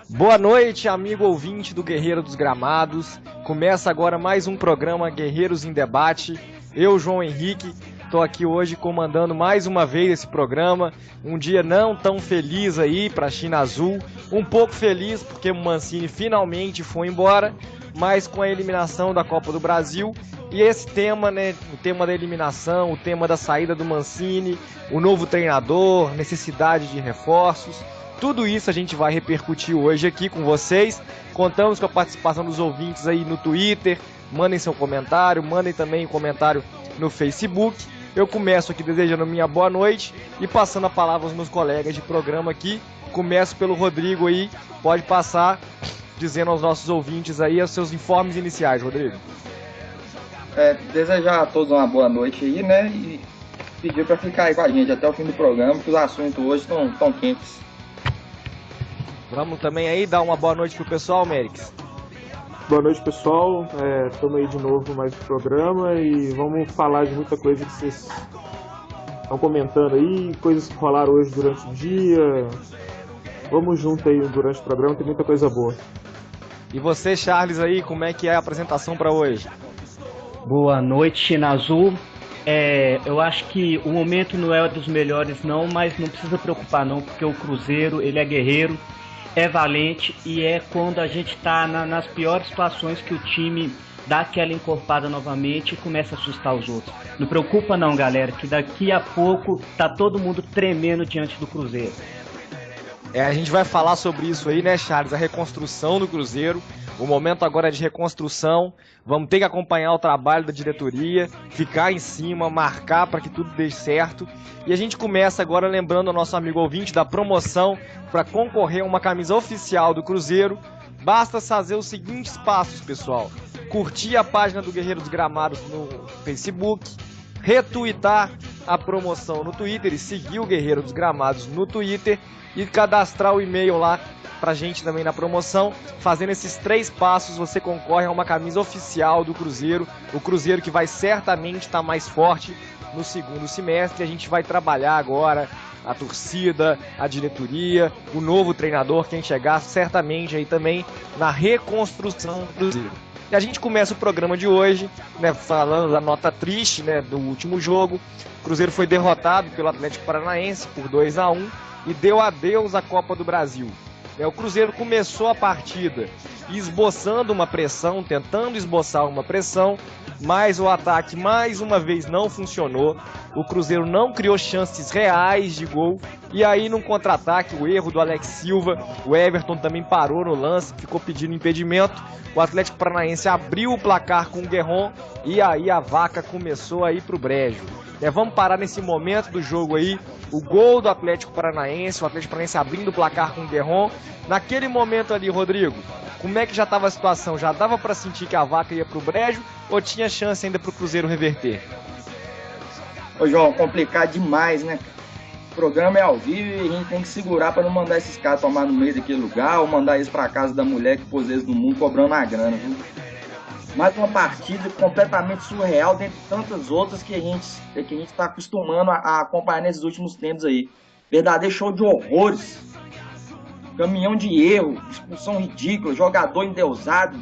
Boa noite, amigo ouvinte do Guerreiro dos Gramados. Começa agora mais um programa Guerreiros em Debate. Eu, João Henrique, estou aqui hoje comandando mais uma vez esse programa. Um dia não tão feliz aí para a China Azul. Um pouco feliz porque o Mancini finalmente foi embora, mas com a eliminação da Copa do Brasil. E esse tema, né, o tema da eliminação, o tema da saída do Mancini, o novo treinador, necessidade de reforços. Tudo isso a gente vai repercutir hoje aqui com vocês. Contamos com a participação dos ouvintes aí no Twitter. Mandem seu comentário, mandem também um comentário no Facebook. Eu começo aqui desejando minha boa noite e passando a palavra aos meus colegas de programa aqui. Começo pelo Rodrigo aí. Pode passar dizendo aos nossos ouvintes aí os seus informes iniciais, Rodrigo. Desejar a todos uma boa noite aí, né? E pedir para ficar aí com a gente até o fim do programa, que os assuntos hoje estão tão quentes. Vamos também aí dar uma boa noite pro pessoal, Mérix. Boa noite, pessoal. Estamos aí de novo mais um programa e vamos falar de muita coisa que vocês estão comentando aí, coisas que rolaram hoje durante o dia. Vamos junto aí durante o programa, tem muita coisa boa. E você, Charles, aí, como é que é a apresentação para hoje? Boa noite, China Azul. Eu acho que o momento não é dos melhores não, mas não precisa preocupar não, porque o Cruzeiro, ele é guerreiro, é valente e é quando a gente está nas piores situações que o time dá aquela encorpada novamente e começa a assustar os outros. Não preocupa não, galera, que daqui a pouco tá todo mundo tremendo diante do Cruzeiro. A gente vai falar sobre isso aí, né, Charles? A reconstrução do Cruzeiro. O momento agora é de reconstrução. Vamos ter que acompanhar o trabalho da diretoria, ficar em cima, marcar para que tudo dê certo. E a gente começa agora lembrando ao nosso amigo ouvinte da promoção para concorrer a uma camisa oficial do Cruzeiro. Basta fazer os seguintes passos, pessoal. Curtir a página do Guerreiro dos Gramados no Facebook, retweetar a promoção no Twitter e seguir o Guerreiro dos Gramados no Twitter e cadastrar o e-mail lá pra gente também na promoção. Fazendo esses 3 passos, você concorre a uma camisa oficial do Cruzeiro. O Cruzeiro que vai certamente estar mais forte no segundo semestre. A gente vai trabalhar agora a torcida, a diretoria, o novo treinador, quem chegar certamente aí também na reconstrução do Cruzeiro. E a gente começa o programa de hoje, né, falando da nota triste, né, do último jogo. O Cruzeiro foi derrotado pelo Atlético Paranaense por 2-1 e deu adeus à Copa do Brasil. O Cruzeiro começou a partida esboçando uma pressão, tentando esboçar uma pressão, mas o ataque mais uma vez não funcionou. O Cruzeiro não criou chances reais de gol. E aí, num contra-ataque, o erro do Alex Silva, o Everton também parou no lance, ficou pedindo impedimento. O Atlético Paranaense abriu o placar com o Guerron e aí a vaca começou a ir pro brejo. Vamos parar nesse momento do jogo aí, o gol do Atlético Paranaense, o Atlético Paranaense abrindo o placar com o Guerron. Naquele momento ali, Rodrigo, como é que já estava a situação? Já dava para sentir que a vaca ia pro brejo ou tinha chance ainda pro Cruzeiro reverter? Ô João, complicado demais, né? O programa é ao vivo e a gente tem que segurar para não mandar esses caras tomar no meio daquele lugar ou mandar eles para casa da mulher que pôs eles no mundo cobrando a grana, viu? Mais uma partida completamente surreal, dentre tantas outras que a gente está acostumando a acompanhar nesses últimos tempos aí. Verdadeiro show de horrores. Caminhão de erro, expulsão ridícula, jogador endeusado.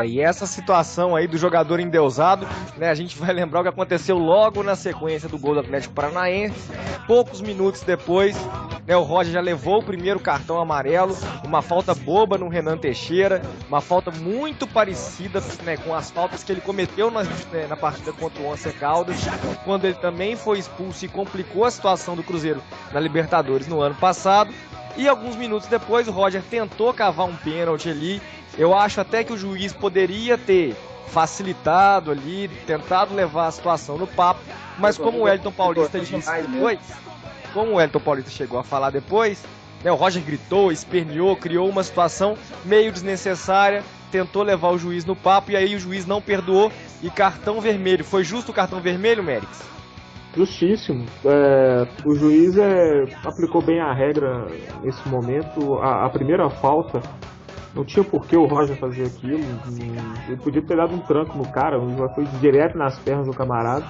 E essa situação aí do jogador endeusado, né, a gente vai lembrar o que aconteceu logo na sequência do gol do Atlético Paranaense. Poucos minutos depois, né, o Roger já levou o primeiro cartão amarelo, uma falta boba no Renan Teixeira, uma falta muito parecida, né, com as faltas que ele cometeu na partida contra o Once Caldas, quando ele também foi expulso e complicou a situação do Cruzeiro na Libertadores no ano passado. E alguns minutos depois o Roger tentou cavar um pênalti ali. Eu acho até que o juiz poderia ter facilitado ali, tentado levar a situação no papo, mas como o Wellington Paulista disse depois, como o Wellington Paulista chegou a falar depois, né, o Roger gritou, esperneou, criou uma situação meio desnecessária, tentou levar o juiz no papo e aí o juiz não perdoou e cartão vermelho. Foi justo o cartão vermelho, Mérix? Justíssimo. O juiz aplicou bem a regra nesse momento. A primeira falta, não tinha por que o Roger fazer aquilo. Ele podia ter dado um tranco no cara, foi direto nas pernas do camarada.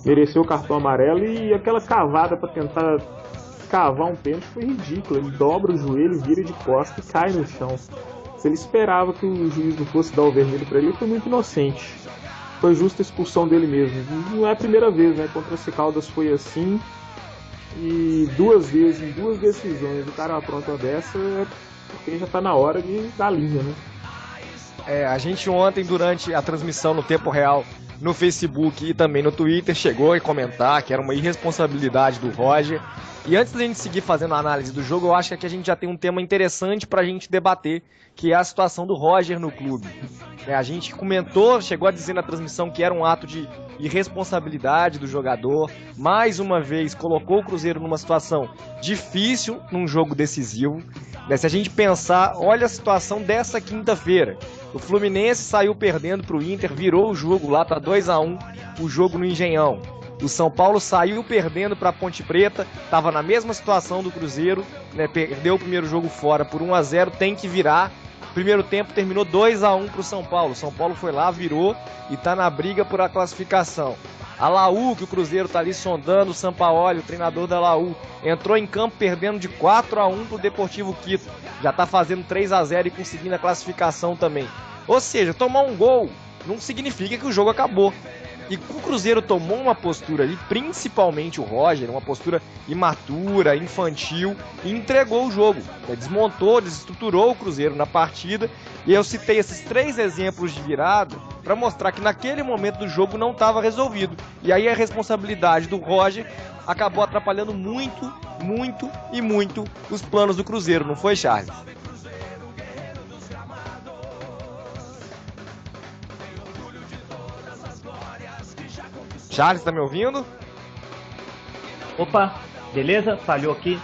Mereceu o cartão amarelo e aquela cavada para tentar cavar um pênalti foi ridículo. Ele dobra o joelho, vira de costas e cai no chão. Se ele esperava que o juiz não fosse dar o vermelho para ele foi muito inocente. Foi justa a expulsão dele mesmo. Não é a primeira vez, né? Contra esse Caldas foi assim. E 2 vezes, em 2 decisões, o cara apronta dessa, é porque já tá na hora de dar linha, né? A gente ontem, durante a transmissão no tempo real, no Facebook e também no Twitter, chegou a comentar que era uma irresponsabilidade do Roger. E antes da gente seguir fazendo a análise do jogo, eu acho que aqui a gente já tem um tema interessante pra gente debater, que é a situação do Roger no clube. A gente comentou, chegou a dizer na transmissão que era um ato de irresponsabilidade do jogador. Mais uma vez, colocou o Cruzeiro numa situação difícil num jogo decisivo. Se a gente pensar, olha a situação dessa quinta-feira. O Fluminense saiu perdendo para o Inter, virou o jogo lá, tá 2-1 o jogo no Engenhão. O São Paulo saiu perdendo para a Ponte Preta, estava na mesma situação do Cruzeiro, né, perdeu o primeiro jogo fora por 1-0, tem que virar. Primeiro tempo terminou 2-1 para o São Paulo. São Paulo foi lá, virou e está na briga por a classificação. A Laú, que o Cruzeiro está ali sondando, o Sampaoli, o treinador da Laú, entrou em campo perdendo de 4-1 para o Deportivo Quito. Já está fazendo 3-0 e conseguindo a classificação também. Ou seja, tomar um gol não significa que o jogo acabou. E o Cruzeiro tomou uma postura ali, principalmente o Roger, uma postura imatura, infantil, e entregou o jogo. Desmontou, desestruturou o Cruzeiro na partida. E eu citei esses 3 exemplos de virada para mostrar que naquele momento do jogo não estava resolvido. E aí a responsabilidade do Roger acabou atrapalhando muito, muito e muito os planos do Cruzeiro, não foi, Charles? Charles, tá me ouvindo? Opa, beleza? Falhou aqui.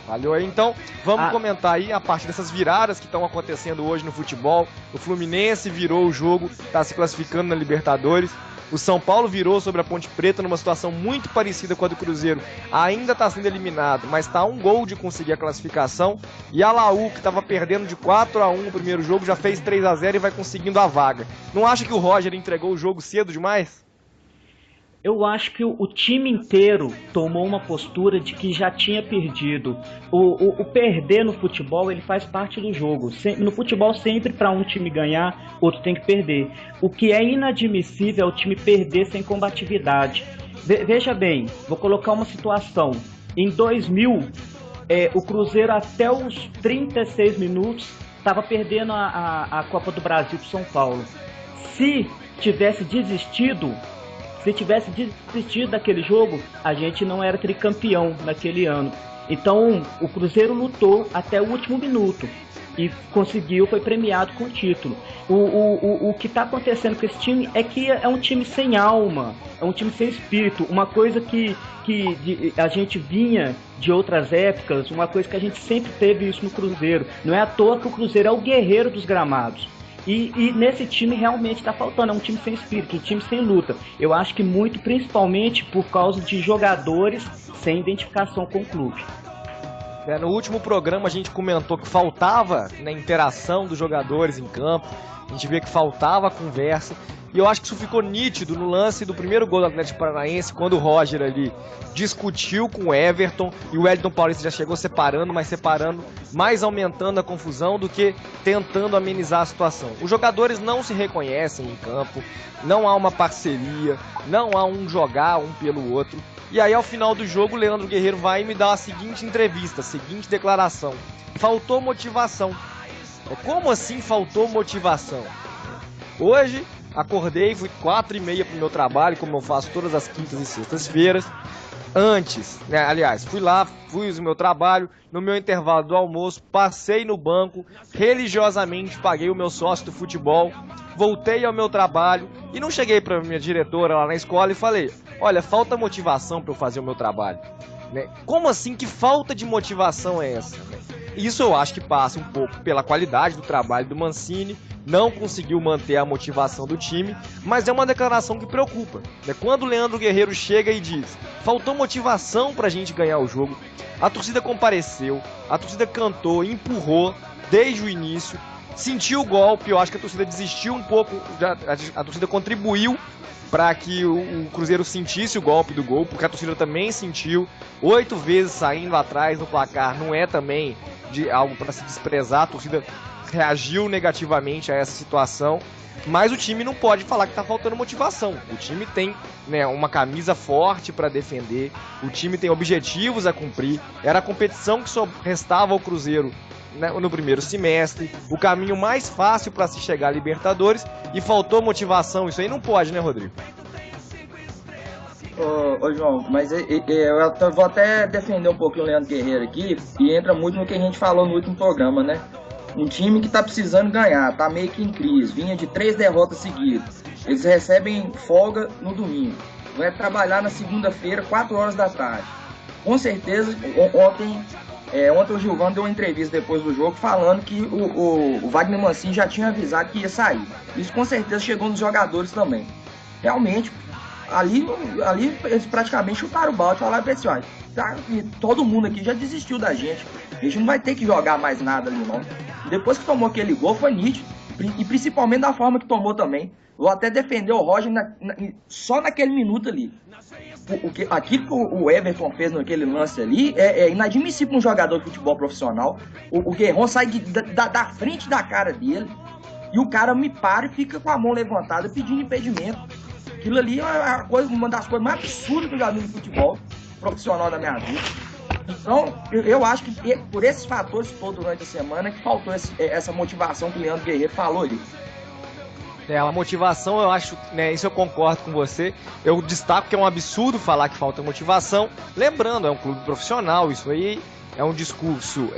Falhou aí, então vamos comentar aí a parte dessas viradas que estão acontecendo hoje no futebol. O Fluminense virou o jogo, está se classificando na Libertadores. O São Paulo virou sobre a Ponte Preta numa situação muito parecida com a do Cruzeiro. Ainda está sendo eliminado, mas está a 1 gol de conseguir a classificação. E a Laú, que estava perdendo de 4-1 o primeiro jogo, já fez 3-0 e vai conseguindo a vaga. Não acha que o Roger entregou o jogo cedo demais? Eu acho que o time inteiro tomou uma postura de que já tinha perdido. O perder no futebol, ele faz parte do jogo. No futebol, sempre para um time ganhar, outro tem que perder. O que é inadmissível é o time perder sem combatividade. Veja bem, vou colocar uma situação. Em 2000, o Cruzeiro até os 36 minutos estava perdendo a Copa do Brasil para São Paulo. Se tivesse desistido daquele jogo, a gente não era tricampeão naquele ano. Então, o Cruzeiro lutou até o último minuto e conseguiu, foi premiado com o título. O que está acontecendo com esse time é que é um time sem alma, é um time sem espírito, uma coisa que a gente vinha de outras épocas, uma coisa que a gente sempre teve isso no Cruzeiro. Não é à toa que o Cruzeiro é o guerreiro dos gramados. E nesse time realmente está faltando, é um time sem espírito, um time sem luta. Eu acho que muito, principalmente por causa de jogadores sem identificação com o clube. No último programa a gente comentou que faltava, né, interação dos jogadores em campo, a gente vê que faltava conversa. E eu acho que isso ficou nítido no lance do primeiro gol do Atlético Paranaense, quando o Roger ali discutiu com o Everton e o Wellington Paulista já chegou separando, mas separando, mais aumentando a confusão do que tentando amenizar a situação. Os jogadores não se reconhecem em campo, não há uma parceria, não há um jogar um pelo outro. E aí ao final do jogo o Leandro Guerreiro vai e me dá a seguinte entrevista, a seguinte declaração: faltou motivação. Como assim faltou motivação? Hoje acordei, fui 4h30 pro meu trabalho, como eu faço todas as quintas e sextas-feiras. Antes, né, aliás, fui lá, fiz o meu trabalho, no meu intervalo do almoço, passei no banco, religiosamente paguei o meu sócio do futebol, voltei ao meu trabalho e não cheguei para minha diretora lá na escola e falei: olha, falta motivação para eu fazer o meu trabalho. Né? Como assim, que falta de motivação é essa? Né? Isso eu acho que passa um pouco pela qualidade do trabalho do Mancini, não conseguiu manter a motivação do time, mas é uma declaração que preocupa. Né? Quando o Leandro Guerreiro chega e diz: faltou motivação pra gente ganhar o jogo, a torcida compareceu, a torcida cantou, empurrou desde o início, sentiu o golpe, eu acho que a torcida desistiu um pouco, a torcida contribuiu para que o Cruzeiro sentisse o golpe do gol, porque a torcida também sentiu, 8 vezes saindo atrás no placar, não é também de algo para se desprezar, a torcida reagiu negativamente a essa situação, mas o time não pode falar que está faltando motivação. O time tem, né, uma camisa forte para defender, o time tem objetivos a cumprir, era a competição que só restava ao Cruzeiro, né, no primeiro semestre, o caminho mais fácil para se chegar à Libertadores, e faltou motivação. Isso aí não pode, né, Rodrigo? Ô João, mas eu vou até defender um pouquinho o Leandro Guerreiro aqui, e entra muito no que a gente falou no último programa, né? Um time que tá precisando ganhar, tá meio que em crise, vinha de 3 derrotas seguidas. Eles recebem folga no domingo, vai trabalhar na segunda-feira, 4 horas da tarde. Com certeza, ontem o Gilvan deu uma entrevista depois do jogo falando que o Wagner Mancini já tinha avisado que ia sair. Isso com certeza chegou nos jogadores também. Realmente, ali eles praticamente chutaram o balde e falaram pra eles, olha, todo mundo aqui já desistiu da gente. A gente não vai ter que jogar mais nada ali, não. Depois que tomou aquele gol, foi nítido. E principalmente da forma que tomou também. Vou até defender o Roger só naquele minuto ali. Aquilo que o Everton fez naquele lance ali é inadmissível para um jogador de futebol profissional. O Guerrón sai da frente da cara dele e o cara me para e fica com a mão levantada pedindo impedimento. Aquilo ali é uma das coisas mais absurdas que eu já vi no futebol profissional da minha vida. Então, eu acho que por esses fatores todos durante a semana que faltou essa motivação que o Leandro Guerreiro falou ali. A motivação, eu acho, né, isso eu concordo com você. Eu destaco que é um absurdo falar que falta motivação. Lembrando, é um clube profissional, isso aí é um discurso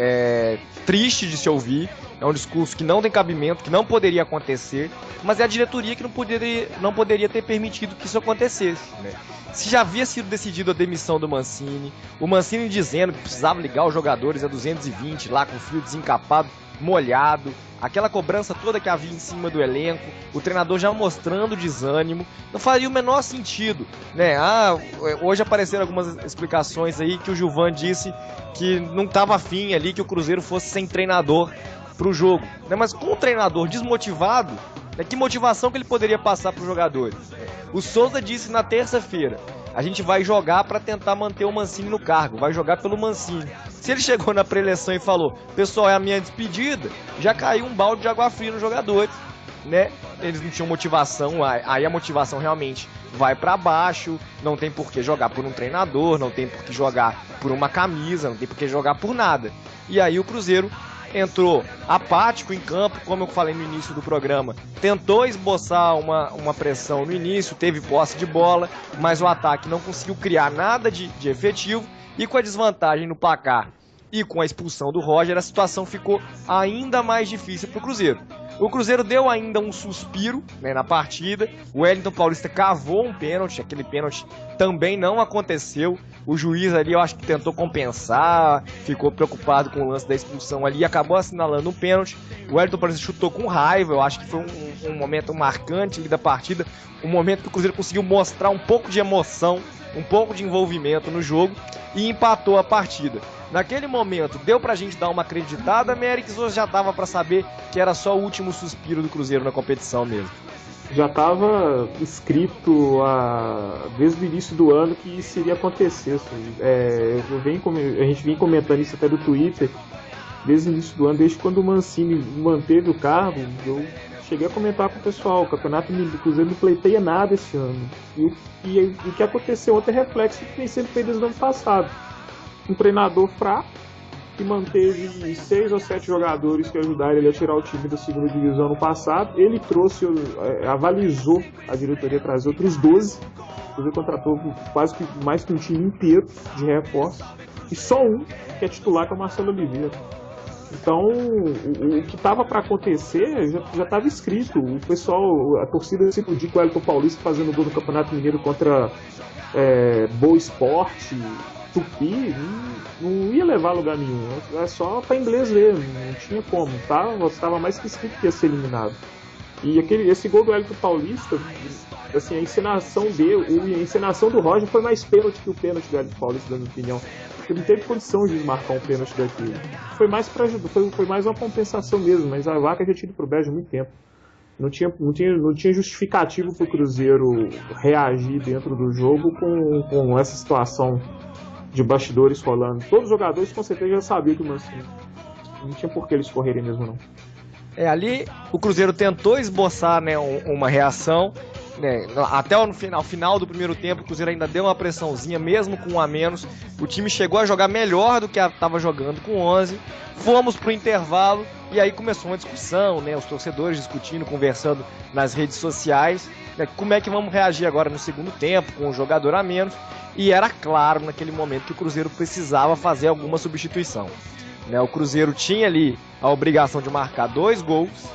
triste de se ouvir, é um discurso que não tem cabimento, que não poderia acontecer, mas é a diretoria que não poderia ter permitido que isso acontecesse, né? Se já havia sido decidido a demissão do Mancini, o Mancini dizendo que precisava ligar os jogadores a 220 lá com o fio desencapado, molhado, aquela cobrança toda que havia em cima do elenco, o treinador já mostrando desânimo, não faria o menor sentido, né? Hoje apareceram algumas explicações aí que o Gilvan disse que não estava afim ali que o Cruzeiro fosse sem treinador para o jogo, né? Mas com o treinador desmotivado, né, que motivação que ele poderia passar para os jogadores? O Souza disse na terça-feira, a gente vai jogar para tentar manter o Mancini no cargo, vai jogar pelo Mancini. Se ele chegou na pré-eleição e falou, pessoal, é a minha despedida, já caiu um balde de água fria nos jogadores, né? Eles não tinham motivação, aí a motivação realmente vai para baixo, não tem por que jogar por um treinador, não tem por que jogar por uma camisa, não tem por que jogar por nada. E aí o Cruzeiro entrou apático em campo, como eu falei no início do programa, tentou esboçar uma pressão no início, teve posse de bola, mas o ataque não conseguiu criar nada de efetivo, e com a desvantagem no placar e com a expulsão do Roger, a situação ficou ainda mais difícil para o Cruzeiro. O Cruzeiro deu ainda um suspiro, né, na partida, o Wellington Paulista cavou um pênalti, aquele pênalti também não aconteceu, o juiz ali eu acho que tentou compensar, ficou preocupado com o lance da expulsão ali e acabou assinalando um pênalti. O Wellington Paulista chutou com raiva, eu acho que foi um momento marcante ali da partida, um momento que o Cruzeiro conseguiu mostrar um pouco de emoção, um pouco de envolvimento no jogo e empatou a partida. Naquele momento, deu pra gente dar uma acreditada, América, ou já dava pra saber que era só o último suspiro do Cruzeiro na competição mesmo? Já estava escrito desde o início do ano que isso iria acontecer. Assim. A gente vem comentando isso até do Twitter, desde o início do ano, desde quando o Mancini manteve o cargo, eu cheguei a comentar com o pessoal, o campeonato do Cruzeiro não pleiteia nada esse ano. E o que aconteceu ontem é reflexo do que tem sido feito desde o ano passado. Um treinador fraco, que manteve 6 ou 7 jogadores que ajudaram ele a tirar o time da segunda divisão no passado. Ele avalizou a diretoria trazer outros 12. Ele contratou quase que mais que um time inteiro de reforço. E só um que é titular, que é o Marcelo Oliveira. Então, o que estava para acontecer já estava escrito. O pessoal, a torcida se iludiu com o Wellington Paulista fazendo gol no Campeonato Mineiro contra Boa Esporte, Tupi, não ia levar a lugar nenhum, é só para inglês ver, não tinha como, tá? Estava mais que escrito que ia ser eliminado. E esse gol do Wellington Paulista, assim, a encenação do Roger foi mais pênalti que o pênalti do Wellington Paulista, na minha opinião. porque não teve condição de marcar um pênalti daquele. Foi mais para ajudar, foi mais uma compensação mesmo, mas a vaca já tinha ido pro Bélgio há muito tempo. Não tinha justificativo para o Cruzeiro reagir dentro do jogo com essa situação de bastidores rolando. Todos os jogadores com certeza já sabiam que o Mancini não tinha por que eles correrem mesmo não. Ali o Cruzeiro tentou esboçar, né, uma reação, né, até o final do primeiro tempo. O Cruzeiro ainda deu uma pressãozinha, mesmo com um a menos. O time chegou a jogar melhor do que estava jogando com 11. Fomos pro intervalo e aí começou uma discussão, né, os torcedores discutindo, conversando nas redes sociais, né, como é que vamos reagir agora no segundo tempo, com um jogador a menos. E era claro naquele momento que o Cruzeiro precisava fazer alguma substituição. O Cruzeiro tinha ali a obrigação de marcar 2 gols,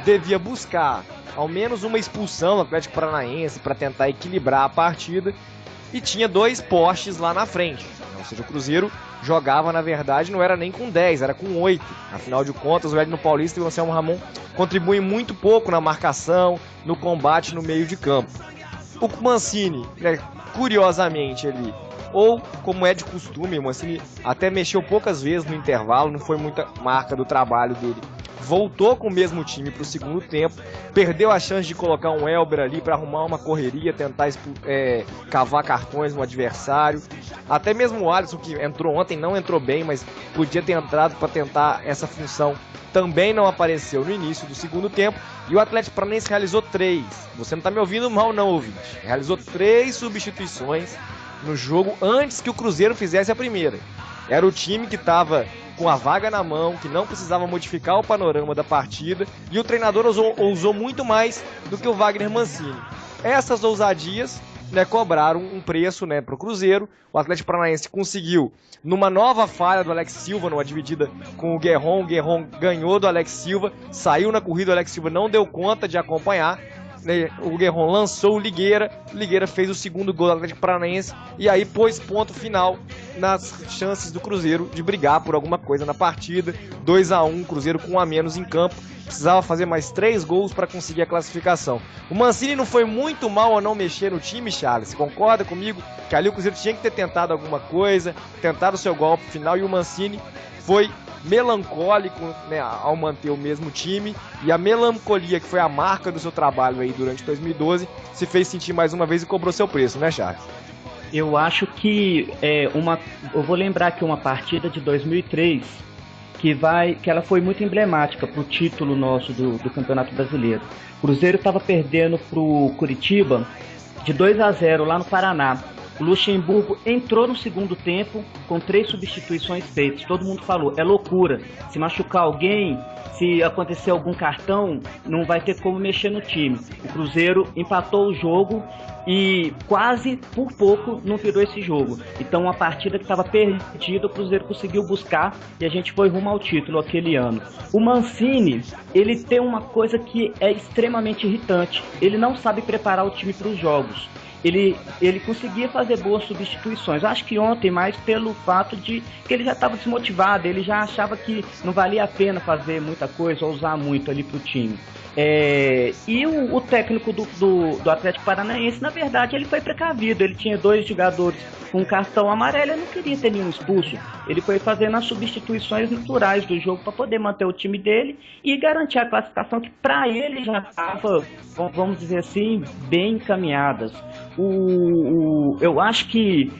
devia buscar ao menos uma expulsão do Atlético Paranaense para tentar equilibrar a partida, e tinha 2 postes lá na frente. Ou seja, o Cruzeiro jogava, na verdade, não era nem com 10, era com 8. Afinal de contas, o Edno Paulista e o Anselmo Ramon contribuem muito pouco na marcação, no combate no meio de campo. O Mancini, né, curiosamente ali, ou como é de costume, o Mancini até mexeu poucas vezes no intervalo, não foi muita marca do trabalho dele. Voltou com o mesmo time para o segundo tempo, perdeu a chance de colocar um Elber ali para arrumar uma correria, tentar cavar cartões no adversário. Até mesmo o Alisson, que entrou ontem, não entrou bem, mas podia ter entrado para tentar essa função, também não apareceu no início do segundo tempo. E o Atlético Paranaense realizou 3. Você não está me ouvindo mal não, ouvinte. Realizou 3 substituições no jogo antes que o Cruzeiro fizesse a primeira. Era o time que estava com a vaga na mão, que não precisava modificar o panorama da partida, e o treinador ousou muito mais do que o Wagner Mancini. Essas ousadias, né, cobraram um preço, né, para o Cruzeiro. O Atlético Paranaense conseguiu, numa nova falha do Alex Silva, numa dividida com o Guerron ganhou do Alex Silva, saiu na corrida, o Alex Silva não deu conta de acompanhar. O Guerron lançou o Ligueira fez o segundo gol do Atlético Paranaense e aí pôs ponto final nas chances do Cruzeiro de brigar por alguma coisa na partida. 2-1, Cruzeiro com um a menos em campo, precisava fazer mais 3 gols para conseguir a classificação. O Mancini não foi muito mal a não mexer no time, Charles, você concorda comigo que ali o Cruzeiro tinha que ter tentado alguma coisa, tentado o seu golpe final, e o Mancini foi melancólico, né, ao manter o mesmo time, e a melancolia que foi a marca do seu trabalho aí durante 2012 se fez sentir mais uma vez e cobrou seu preço, né, Charles? Eu acho que eu vou lembrar que uma partida de 2003 que ela foi muito emblemática para o título nosso do Campeonato Brasileiro. O Cruzeiro estava perdendo para o Curitiba de 2-0 lá no Paraná. O Luxemburgo entrou no segundo tempo com 3 substituições feitas. Todo mundo falou, é loucura. Se machucar alguém, se acontecer algum cartão, não vai ter como mexer no time. O Cruzeiro empatou o jogo e quase por pouco não virou esse jogo. Então uma partida que estava perdida, o Cruzeiro conseguiu buscar e a gente foi rumo ao título aquele ano. O Mancini, ele tem uma coisa que é extremamente irritante. Ele não sabe preparar o time para os jogos. Ele conseguia fazer boas substituições. Acho que ontem, mais pelo fato de que ele já estava desmotivado, ele já achava que não valia a pena fazer muita coisa ou usar muito ali para o time. E o técnico do Atlético Paranaense, na verdade, ele foi precavido. Ele tinha 2 jogadores com cartão amarelo, ele não queria ter nenhum expulso. Ele foi fazendo as substituições naturais do jogo para poder manter o time dele e garantir a classificação que para ele já estava, vamos dizer assim, bem encaminhadas. Eu acho que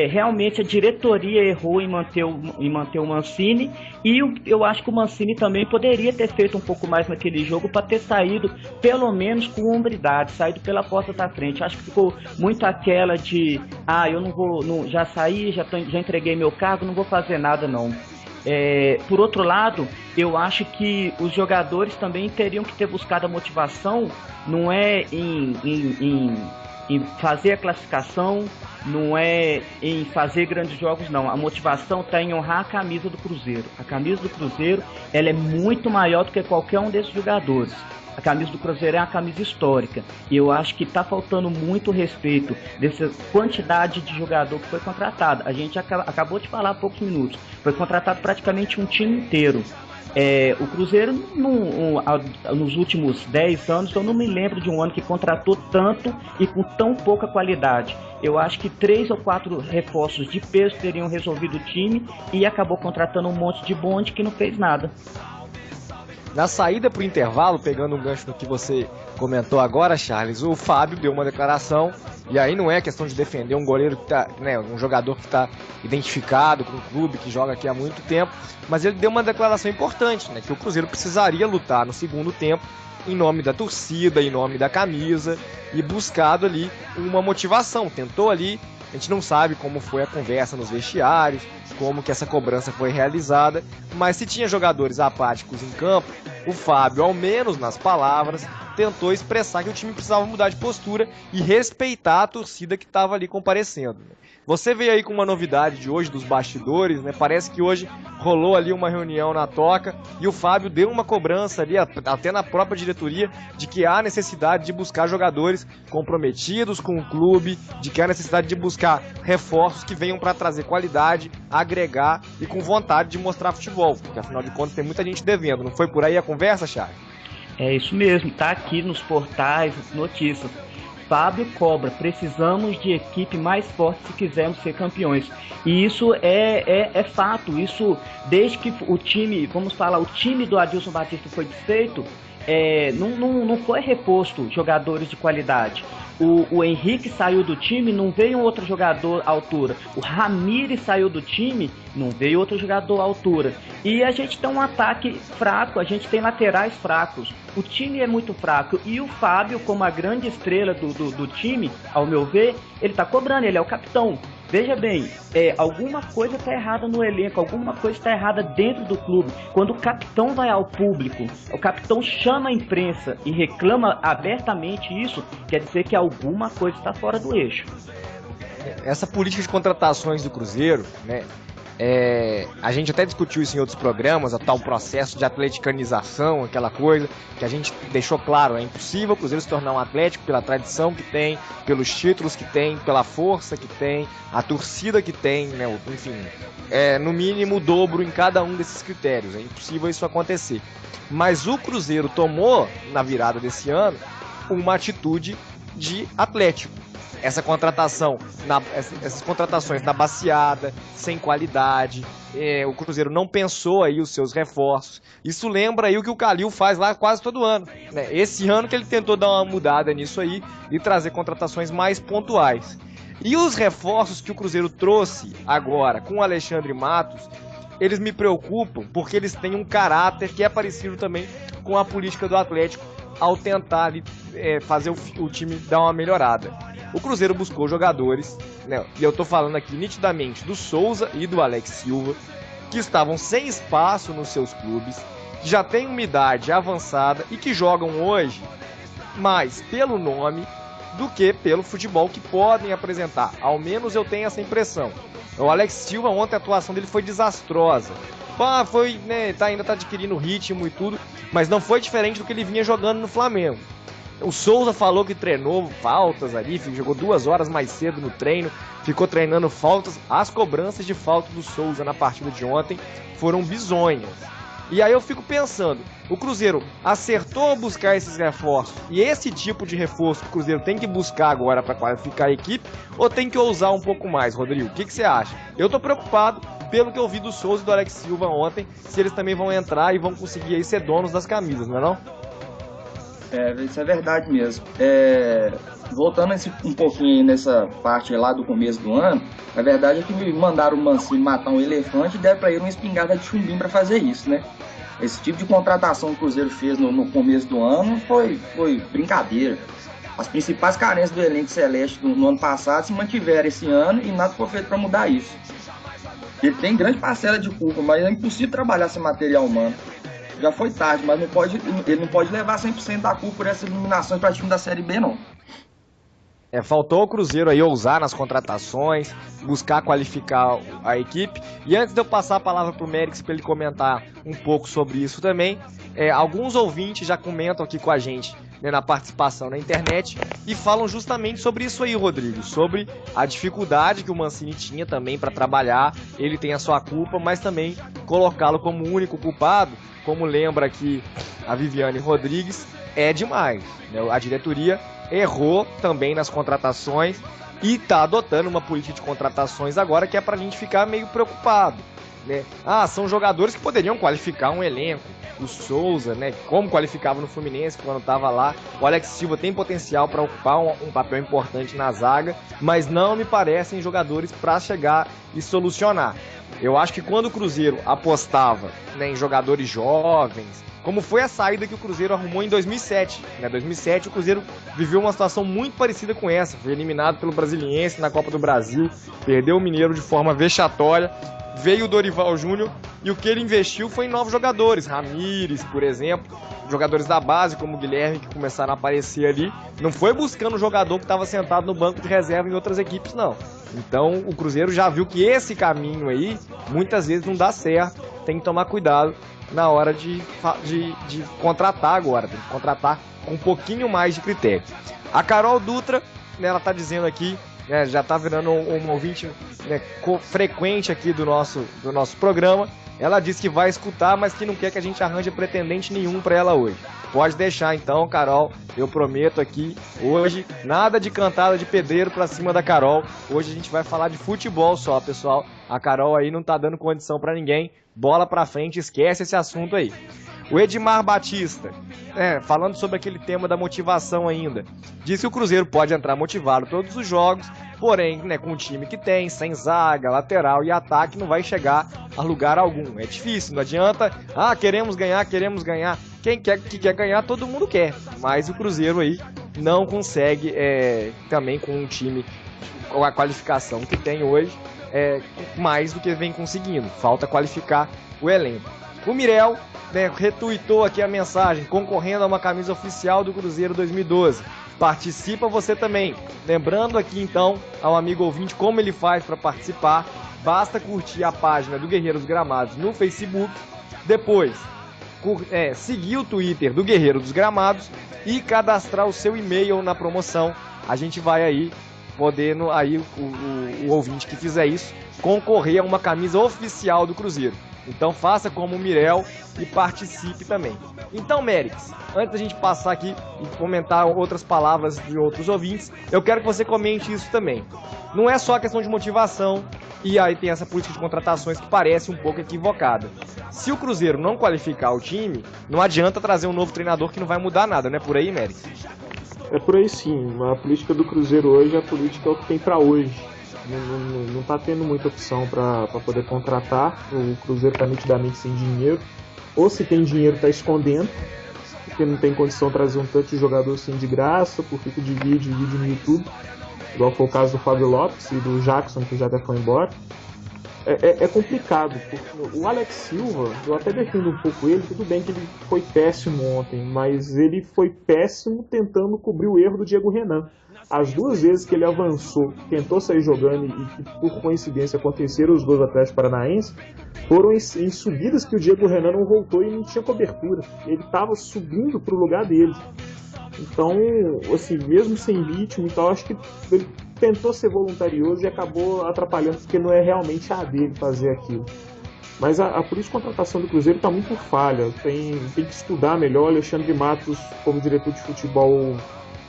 realmente a diretoria errou em manter o Mancini, e eu acho que o Mancini também poderia ter feito um pouco mais naquele jogo para ter saído pelo menos com hombridade, saído pela porta da frente. Acho que ficou muito aquela de eu não vou, já saí, já entreguei meu cargo, não vou fazer nada não. Por outro lado, eu acho que os jogadores também teriam que ter buscado a motivação, não é em fazer a classificação, não é em fazer grandes jogos, não. A motivação está em honrar a camisa do Cruzeiro. A camisa do Cruzeiro, ela é muito maior do que qualquer um desses jogadores. A camisa do Cruzeiro é uma camisa histórica. E eu acho que está faltando muito respeito dessa quantidade de jogador que foi contratado. A gente acabou de falar há poucos minutos. Foi contratado praticamente um time inteiro. O Cruzeiro, nos últimos 10 anos, eu não me lembro de um ano que contratou tanto e com tão pouca qualidade. Eu acho que 3 ou 4 reforços de peso teriam resolvido o time e acabou contratando um monte de bonde que não fez nada. Na saída para o intervalo, pegando um gancho no que você comentou agora, Charles, o Fábio deu uma declaração, e aí não é questão de defender um goleiro que tá, né, um jogador que está identificado com o clube, que joga aqui há muito tempo, mas ele deu uma declaração importante, né, que o Cruzeiro precisaria lutar no segundo tempo em nome da torcida, em nome da camisa, e buscado ali uma motivação, tentou ali. A gente não sabe como foi a conversa nos vestiários, como que essa cobrança foi realizada, mas se tinha jogadores apáticos em campo, o Fábio, ao menos nas palavras, tentou expressar que o time precisava mudar de postura e respeitar a torcida que estava ali comparecendo. Você veio aí com uma novidade de hoje dos bastidores, né? Parece que hoje rolou ali uma reunião na Toca e o Fábio deu uma cobrança ali, até na própria diretoria, de que há necessidade de buscar jogadores comprometidos com o clube, de que há necessidade de buscar reforços que venham para trazer qualidade, agregar e com vontade de mostrar futebol, porque afinal de contas tem muita gente devendo. Não foi por aí a conversa, Charles? É isso mesmo, tá aqui nos portais, notícias. Fábio cobra, precisamos de equipe mais forte se quisermos ser campeões. E isso é fato, isso desde que o time, vamos falar, o time do Adilson Batista foi desfeito, não foi reposto jogadores de qualidade. O Henrique saiu do time, não veio outro jogador à altura. O Ramires saiu do time, não veio outro jogador à altura. E a gente tem um ataque fraco, a gente tem laterais fracos. O time é muito fraco. E o Fábio, como a grande estrela do time, ao meu ver, ele tá cobrando, ele é o capitão. Veja bem, alguma coisa está errada no elenco, alguma coisa está errada dentro do clube. Quando o capitão vai ao público, o capitão chama a imprensa e reclama abertamente isso, quer dizer que alguma coisa está fora do eixo. Essa política de contratações do Cruzeiro, né? A gente até discutiu isso em outros programas, o tal processo de atleticanização, aquela coisa que a gente deixou claro, é impossível o Cruzeiro se tornar um Atlético pela tradição que tem, pelos títulos que tem, pela força que tem, a torcida que tem, né? Enfim, no mínimo o dobro em cada um desses critérios, é impossível isso acontecer. Mas o Cruzeiro tomou, na virada desse ano, uma atitude de Atlético. Essas contratações na baciada, sem qualidade, o Cruzeiro não pensou aí os seus reforços. Isso lembra aí o que o Calil faz lá quase todo ano, né? Esse ano que ele tentou dar uma mudada nisso aí e trazer contratações mais pontuais. E os reforços que o Cruzeiro trouxe agora com o Alexandre Matos, eles me preocupam porque eles têm um caráter que é parecido também com a política do Atlético ao tentar ali, fazer o time dar uma melhorada. O Cruzeiro buscou jogadores, né, e eu tô falando aqui nitidamente do Souza e do Alex Silva, que estavam sem espaço nos seus clubes, que já têm uma idade avançada e que jogam hoje mais pelo nome do que pelo futebol que podem apresentar. Ao menos eu tenho essa impressão. O Alex Silva, ontem a atuação dele foi desastrosa. Foi, né, ainda tá adquirindo ritmo e tudo, mas não foi diferente do que ele vinha jogando no Flamengo. O Souza falou que treinou faltas ali, jogou 2 horas mais cedo no treino, ficou treinando faltas. As cobranças de falta do Souza na partida de ontem foram bizonhas. E aí eu fico pensando, o Cruzeiro acertou a buscar esses reforços, e esse tipo de reforço que o Cruzeiro tem que buscar agora para qualificar a equipe, ou tem que ousar um pouco mais, Rodrigo? O que você acha? Eu tô preocupado pelo que eu vi do Souza e do Alex Silva ontem, se eles também vão entrar e vão conseguir aí ser donos das camisas, não é não? Isso é verdade mesmo. Voltando um pouquinho nessa parte lá do começo do ano, a verdade é que me mandaram o Mancini matar um elefante e deram para ele uma espingarda de chumbinho para fazer isso, né? Esse tipo de contratação que o Cruzeiro fez no começo do ano foi brincadeira. As principais carências do elenco celeste no ano passado se mantiveram esse ano e nada foi feito para mudar isso. Ele tem grande parcela de culpa, mas é impossível trabalhar sem material humano. Já foi tarde, mas ele não pode levar 100% da culpa por essa eliminação para time da Série B, não. Faltou o Cruzeiro aí ousar nas contratações, buscar qualificar a equipe. E antes de eu passar a palavra para o Mérix para ele comentar um pouco sobre isso também, alguns ouvintes já comentam aqui com a gente né, na participação na internet e falam justamente sobre isso aí, Rodrigo, sobre a dificuldade que o Mancini tinha também para trabalhar. Ele tem a sua culpa, mas também colocá-lo como único culpado, como lembra aqui a Viviane Rodrigues, é demais, né? A diretoria errou também nas contratações e está adotando uma política de contratações agora que é para a gente ficar meio preocupado, né? São jogadores que poderiam qualificar um elenco. O Souza, né, como qualificava no Fluminense quando estava lá. O Alex Silva tem potencial para ocupar um papel importante na zaga, mas não me parecem jogadores para chegar e solucionar. Eu acho que quando o Cruzeiro apostava, né, em jogadores jovens, como foi a saída que o Cruzeiro arrumou em 2007. Em 2007 o Cruzeiro viveu uma situação muito parecida com essa. Foi eliminado pelo Brasiliense na Copa do Brasil, perdeu o Mineiro de forma vexatória. Veio o Dorival Júnior e o que ele investiu foi em novos jogadores, Ramires, por exemplo, jogadores da base como o Guilherme, que começaram a aparecer ali. Não foi buscando um jogador que estava sentado no banco de reserva em outras equipes, não. Então o Cruzeiro já viu que esse caminho aí muitas vezes não dá certo, tem que tomar cuidado na hora de contratar agora, tem que contratar com um pouquinho mais de critério. A Carol Dutra, né, ela está dizendo aqui, já está virando um ouvinte, né, frequente aqui do nosso programa. Ela disse que vai escutar, mas que não quer que a gente arranje pretendente nenhum para ela hoje. Pode deixar então, Carol, eu prometo aqui, hoje, nada de cantada de pedreiro para cima da Carol. Hoje a gente vai falar de futebol só, pessoal. A Carol aí não tá dando condição para ninguém. Bola para frente, esquece esse assunto aí. O Edmar Batista, falando sobre aquele tema da motivação ainda, disse que o Cruzeiro pode entrar motivado todos os jogos, porém, né, com o time que tem, sem zaga, lateral e ataque, não vai chegar a lugar algum. É difícil, não adianta, queremos ganhar. Quem quer ganhar, todo mundo quer, mas o Cruzeiro aí não consegue, também com um time com a qualificação que tem hoje, mais do que vem conseguindo. Falta qualificar o elenco. O Mirel, né, retuitou aqui a mensagem, concorrendo a uma camisa oficial do Cruzeiro 2012. Participa você também. Lembrando aqui então ao amigo ouvinte como ele faz para participar. Basta curtir a página do Guerreiro dos Gramados no Facebook. Depois, seguir o Twitter do Guerreiro dos Gramados e cadastrar o seu e-mail na promoção. A gente vai aí podendo, aí o ouvinte que fizer isso, concorrer a uma camisa oficial do Cruzeiro. Então faça como o Mirel e participe também. Então, Mérix, antes da gente passar aqui e comentar outras palavras de outros ouvintes, eu quero que você comente isso também. Não é só questão de motivação, e aí tem essa política de contratações que parece um pouco equivocada. Se o Cruzeiro não qualificar o time, não adianta trazer um novo treinador que não vai mudar nada, não é por aí, Mérix? É por aí sim. A política do Cruzeiro hoje, a política é o que tem para hoje. Não está tendo muita opção para poder contratar. O Cruzeiro está nitidamente sem dinheiro. Ou se tem dinheiro, está escondendo, porque não tem condição de trazer um tanto de jogador assim de graça, por fica de vídeo no YouTube, igual foi o caso do Fábio Lopes e do Jackson, que já até foi embora. É complicado, porque o Alex Silva, eu até defendo um pouco ele, tudo bem que ele foi péssimo ontem, mas ele foi péssimo tentando cobrir o erro do Diego Renan. As duas vezes que ele avançou, tentou sair jogando e por coincidência aconteceram os gols do Atlético Paranaense, foram em subidas que o Diego Renan não voltou e não tinha cobertura. Ele estava subindo para o lugar dele. Então, assim, mesmo sem ritmo, então acho que ele tentou ser voluntarioso e acabou atrapalhando, porque não é realmente a dele fazer aquilo. Mas a política de contratação do Cruzeiro está muito falha. Tem que estudar melhor. Alexandre Matos, como diretor de futebol,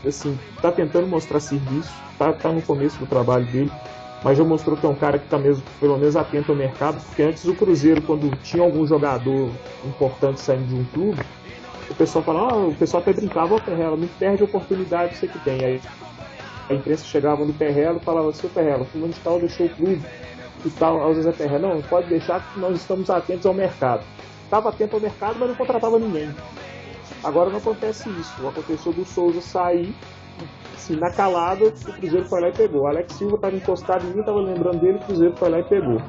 assim, tá tentando mostrar serviço, tá no começo do trabalho dele, mas já mostrou que é um cara que tá mesmo, pelo menos atento ao mercado, porque antes o Cruzeiro, quando tinha algum jogador importante saindo de um clube, o pessoal falava, o pessoal até brincava, Perrella, não perde a oportunidade você que tem. Aí a imprensa chegava no Perrella e falava, seu Perrella, fulano de tal deixou o clube e tal, às vezes a Perrella, não, pode deixar que nós estamos atentos ao mercado. Estava atento ao mercado, mas não contratava ninguém. Agora não acontece isso. Aconteceu do Souza sair, assim, na calada, o Cruzeiro foi lá e pegou. O Alex Silva estava encostado, ninguém estava lembrando dele, o Cruzeiro foi lá e pegou.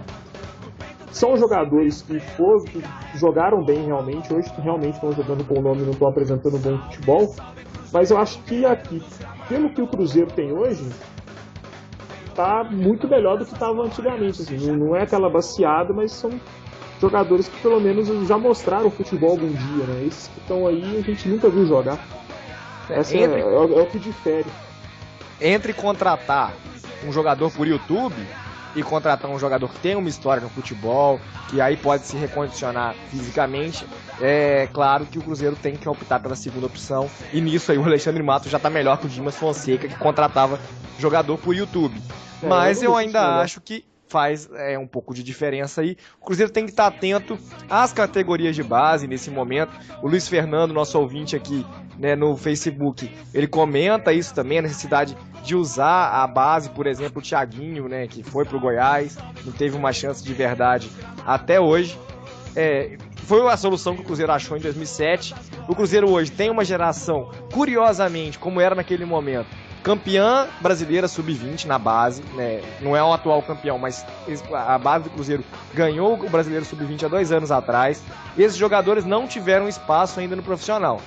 São jogadores que jogaram bem realmente, hoje realmente estão jogando com o nome e não estão apresentando bom futebol, mas eu acho que aqui, pelo que o Cruzeiro tem hoje, está muito melhor do que estava antigamente. Assim, não é aquela baciada, mas são jogadores que pelo menos já mostraram futebol algum dia, né? Esses que estão aí a gente nunca viu jogar. Essa é o que difere. Entre contratar um jogador por YouTube e contratar um jogador que tem uma história no futebol, que aí pode se recondicionar fisicamente, é claro que o Cruzeiro tem que optar pela segunda opção, e nisso aí o Alexandre Matos já está melhor que o Dimas Fonseca, que contratava jogador por YouTube. Mas eu ainda acho que faz um pouco de diferença aí. O Cruzeiro tem que estar atento às categorias de base nesse momento. O Luiz Fernando, nosso ouvinte aqui, né, no Facebook, ele comenta isso também, a necessidade de usar a base, por exemplo, o Thiaguinho, né, que foi pro Goiás, não teve uma chance de verdade até hoje. Foi a solução que o Cruzeiro achou em 2007. O Cruzeiro hoje tem uma geração, curiosamente, como era naquele momento, campeã brasileira sub-20 na base, né? Não é o atual campeão, mas a base do Cruzeiro ganhou o brasileiro sub-20 há 2 anos atrás. Esses jogadores não tiveram espaço ainda no profissional.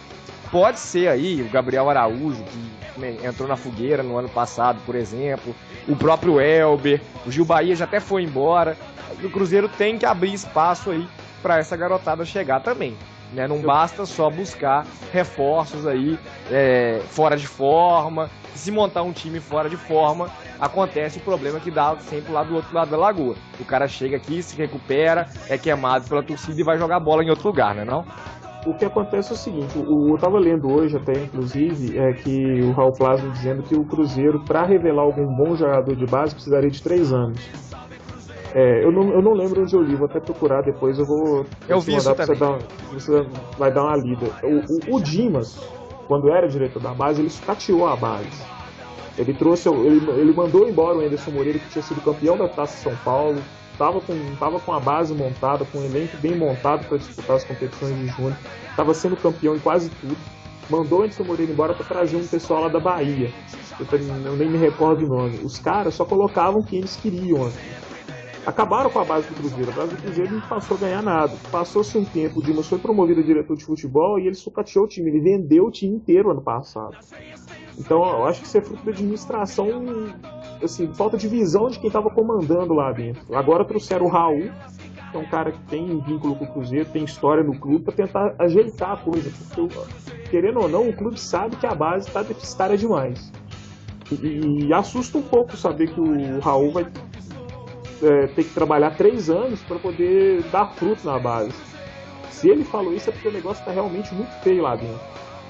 Pode ser aí o Gabriel Araújo, que entrou na fogueira no ano passado, por exemplo, o próprio Elber, o Gil Bahia já até foi embora. O Cruzeiro tem que abrir espaço aí para essa garotada chegar também. Né? Não basta só buscar reforços aí fora de forma. Se montar um time fora de forma, acontece o problema que dá sempre lá do outro lado da lagoa. O cara chega aqui, se recupera, é queimado pela torcida e vai jogar bola em outro lugar, né não? O que acontece é o seguinte, eu estava lendo hoje até, inclusive, que o Raul Plasma dizendo que o Cruzeiro, para revelar algum bom jogador de base, precisaria de 3 anos. Eu não lembro onde eu li, vou até procurar depois, eu vi isso também. Você vai dar uma lida. O Dimas, quando era diretor da base, ele sucateou a base. Ele mandou embora o Anderson Moreira, que tinha sido campeão da Taça São Paulo, tava com a base montada, com um elenco bem montado para disputar as competições de junho, estava sendo campeão em quase tudo. Mandou o Anderson Moreira embora para trazer um pessoal lá da Bahia. Eu nem me recordo o nome. Os caras só colocavam quem eles queriam aqui. Acabaram com a base do Cruzeiro. A base do Cruzeiro não passou a ganhar nada. Passou-se um tempo, o Dimas foi promovido a diretor de futebol e ele sucateou o time. Ele vendeu o time inteiro ano passado. Então eu acho que isso é fruto da administração, assim, falta de visão de quem estava comandando lá dentro. Agora trouxeram o Raul, que é um cara que tem vínculo com o Cruzeiro, tem história no clube, para tentar ajeitar a coisa. Porque, querendo ou não, o clube sabe que a base está deficitária demais. E assusta um pouco saber que o Raul vai ter que trabalhar 3 anos para poder dar fruto na base. Se ele falou isso é porque o negócio está realmente muito feio lá dentro.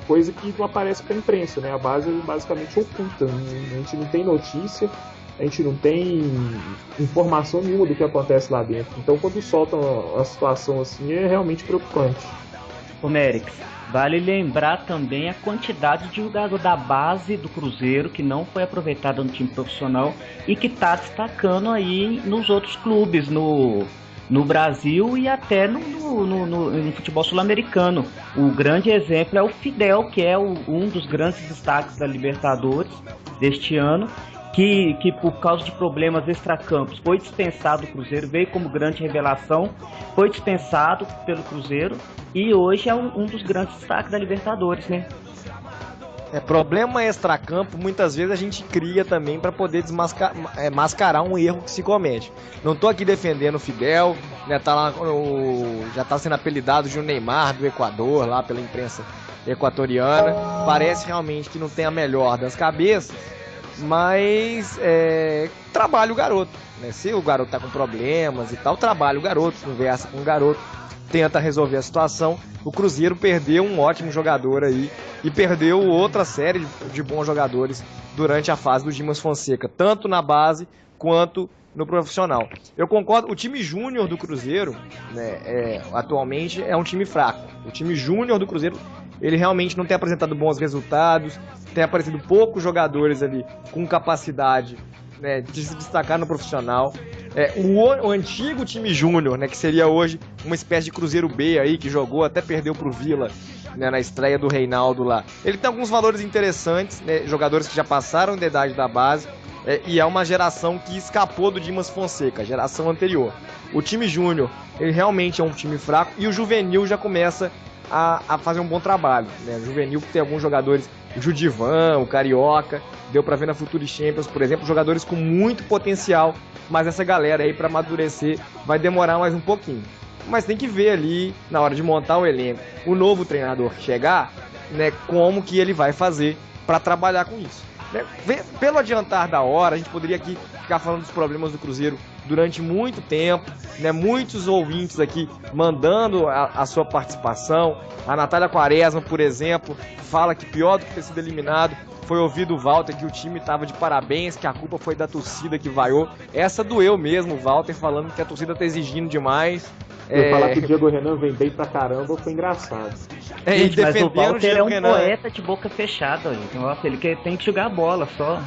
Coisa que não aparece para a imprensa, né? A base é basicamente oculta. A gente não tem notícia, a gente não tem informação nenhuma do que acontece lá dentro. Então, quando soltam a situação assim, é realmente preocupante. Ô Mérix, vale lembrar também a quantidade de jogador da base do Cruzeiro que não foi aproveitado no time profissional e que está destacando aí nos outros clubes, no Brasil e até no futebol sul-americano. O grande exemplo é o Fidel, que é um dos grandes destaques da Libertadores deste ano, que por causa de problemas extracampos foi dispensado do Cruzeiro, veio como grande revelação, foi dispensado pelo Cruzeiro e hoje é um dos grandes destaques da Libertadores, né? Problema extracampo, muitas vezes a gente cria também para poder mascarar um erro que se comete. Não tô aqui defendendo o Fidel, né, já tá sendo apelidado de um Neymar do Equador, lá pela imprensa equatoriana. Parece realmente que não tem a melhor das cabeças, mas trabalha o garoto, né? Se o garoto tá com problemas e tal, trabalha o garoto, conversa com o garoto, tenta resolver a situação. O Cruzeiro perdeu um ótimo jogador aí e perdeu outra série de bons jogadores durante a fase do Dimas Fonseca, tanto na base quanto no profissional. Eu concordo, o time júnior do Cruzeiro, né, atualmente é um time fraco. O time júnior do Cruzeiro, ele realmente não tem apresentado bons resultados, tem aparecido poucos jogadores ali com capacidade, né, de se destacar no profissional. O antigo time júnior, né, que seria hoje uma espécie de Cruzeiro B aí, que jogou, até perdeu pro Vila, né, na estreia do Reinaldo lá. Ele tem alguns valores interessantes, né, jogadores que já passaram da idade da base, e é uma geração que escapou do Dimas Fonseca, a geração anterior. O time júnior, ele realmente é um time fraco, e o juvenil já começa a fazer um bom trabalho, né? O juvenil, que tem alguns jogadores, o Judivan, o Carioca, deu pra ver na Futuri Champions, por exemplo, jogadores com muito potencial, mas essa galera aí, pra amadurecer, vai demorar mais um pouquinho. Mas tem que ver ali, na hora de montar o elenco, o novo treinador que chegar, né, como que ele vai fazer para trabalhar com isso. Né? Pelo adiantar da hora, a gente poderia aqui ficar falando dos problemas do Cruzeiro durante muito tempo, né? Muitos ouvintes aqui mandando a sua participação. A Natália Quaresma, por exemplo, fala que pior do que ter sido eliminado foi ouvir do Walter que o time estava de parabéns, que a culpa foi da torcida que vaiou. Essa doeu mesmo, o Walter falando que a torcida está exigindo demais. Falar que o Diego Renan vem bem pra caramba foi engraçado. Gente, e mas o defendendo Walter é um Renan. poeta de boca fechada. Nossa, ele tem que jogar a bola só.